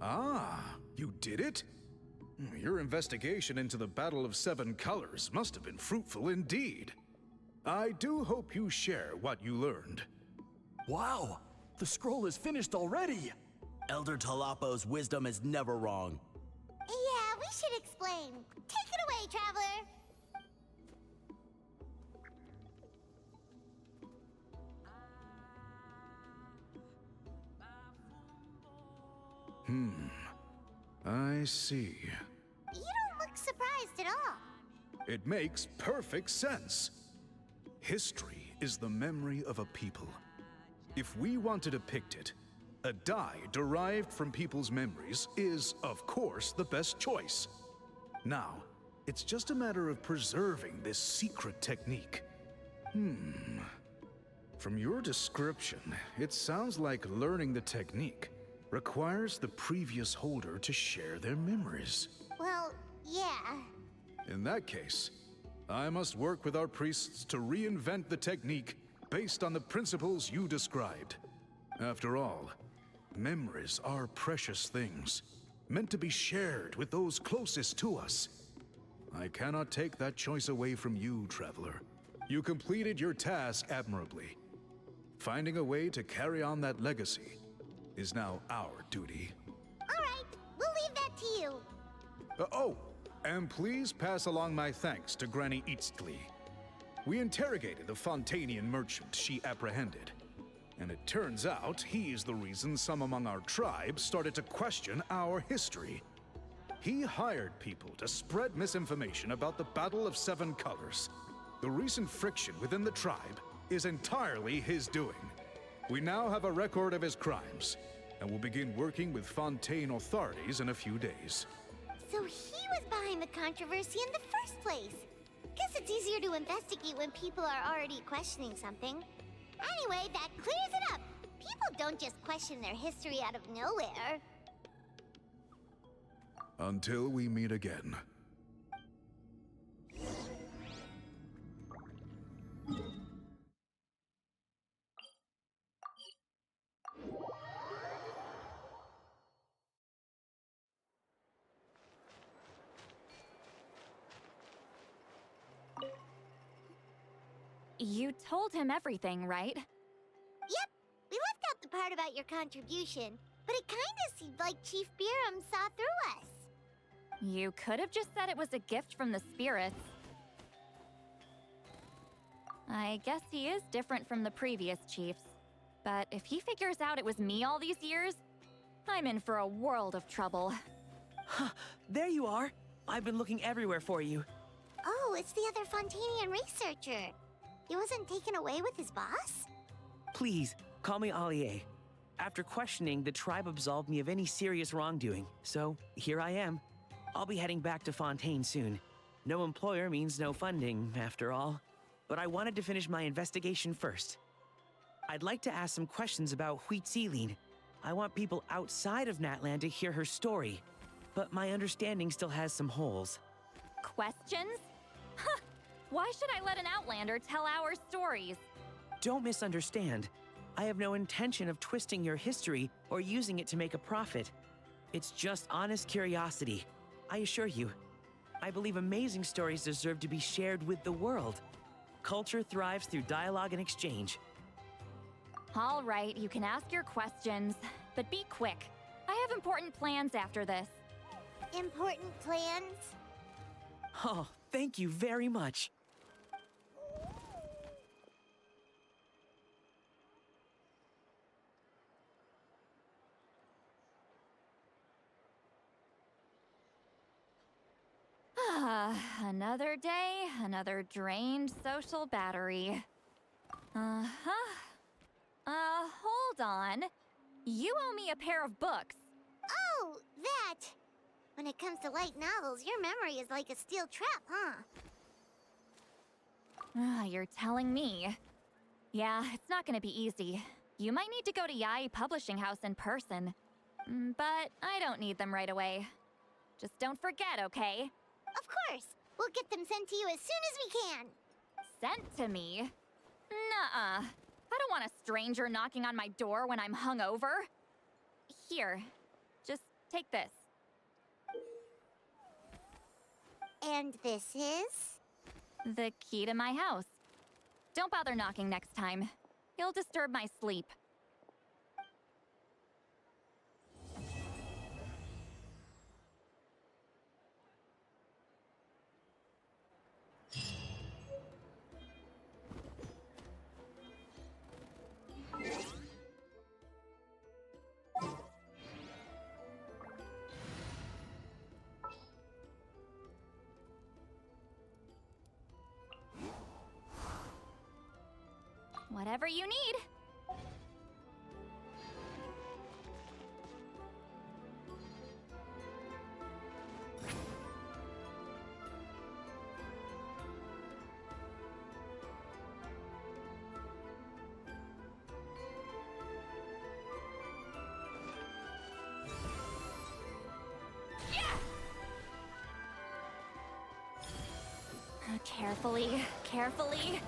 Ah, you did it? Your investigation into the Battle of Seven Colors must have been fruitful indeed. I do hope you share what you learned. Wow! The scroll is finished already! Elder Talapo's wisdom is never wrong. Yeah, we should explain. Take it away, Traveler! I see. You don't look surprised at all. It makes perfect sense. History is the memory of a people. If we want to depict it, a dye derived from people's memories is, of course, the best choice. Now, it's just a matter of preserving this secret technique. From your description, it sounds like learning the technique requires the previous holder to share their memories. Well, yeah. In that case, I must work with our priests to reinvent the technique based on the principles you described. After all, memories are precious things, meant to be shared with those closest to us. I cannot take that choice away from you, Traveler. You completed your task admirably. Finding a way to carry on that legacy is now our duty. All right, we'll leave that to you. Oh, and please pass along my thanks to Granny Eastly. We interrogated the Fontanian merchant she apprehended, and it turns out he's the reason some among our tribe started to question our history. He hired people to spread misinformation about the Battle of Seven Colors. The recent friction within the tribe is entirely his doing. We now have a record of his crimes, and will begin working with Fontaine authorities in a few days. So he was behind the controversy in the first place. Guess it's easier to investigate when people are already questioning something. Anyway, that clears it up. People don't just question their history out of nowhere. Until we meet again. You told him everything, right? Yep, we left out the part about your contribution, but it kinda seemed like Chief Biram saw through us. You could have just said it was a gift from the spirits. I guess he is different from the previous chiefs. But if he figures out it was me all these years, I'm in for a world of trouble. Huh, there you are. I've been looking everywhere for you. Oh, it's the other Fontanian researcher. He wasn't taken away with his boss? Please, call me Allier. After questioning, the tribe absolved me of any serious wrongdoing, so here I am. I'll be heading back to Fontaine soon. No employer means no funding, after all. But I wanted to finish my investigation first. I'd like to ask some questions about Huitziline. I want people outside of Natlan to hear her story, but my understanding still has some holes. Questions? Huh! Why should I let an Outlander tell our stories? Don't misunderstand. I have no intention of twisting your history or using it to make a profit. It's just honest curiosity, I assure you. I believe amazing stories deserve to be shared with the world. Culture thrives through dialogue and exchange. All right, you can ask your questions, but be quick. I have important plans after this. Important plans? Oh, thank you very much. Another day, another drained social battery. Hold on. You owe me a pair of books. Oh, that! When it comes to light novels, your memory is like a steel trap, huh? You're telling me. Yeah, it's not gonna be easy. You might need to go to Yai Publishing House in person. But I don't need them right away. Just don't forget, okay? Of course! We'll get them sent to you as soon as we can! Sent to me? Nuh-uh. I don't want a stranger knocking on my door when I'm hungover. Here, just take this. And this is? The key to my house. Don't bother knocking next time. You'll disturb my sleep. Whatever you need. Carefully, carefully.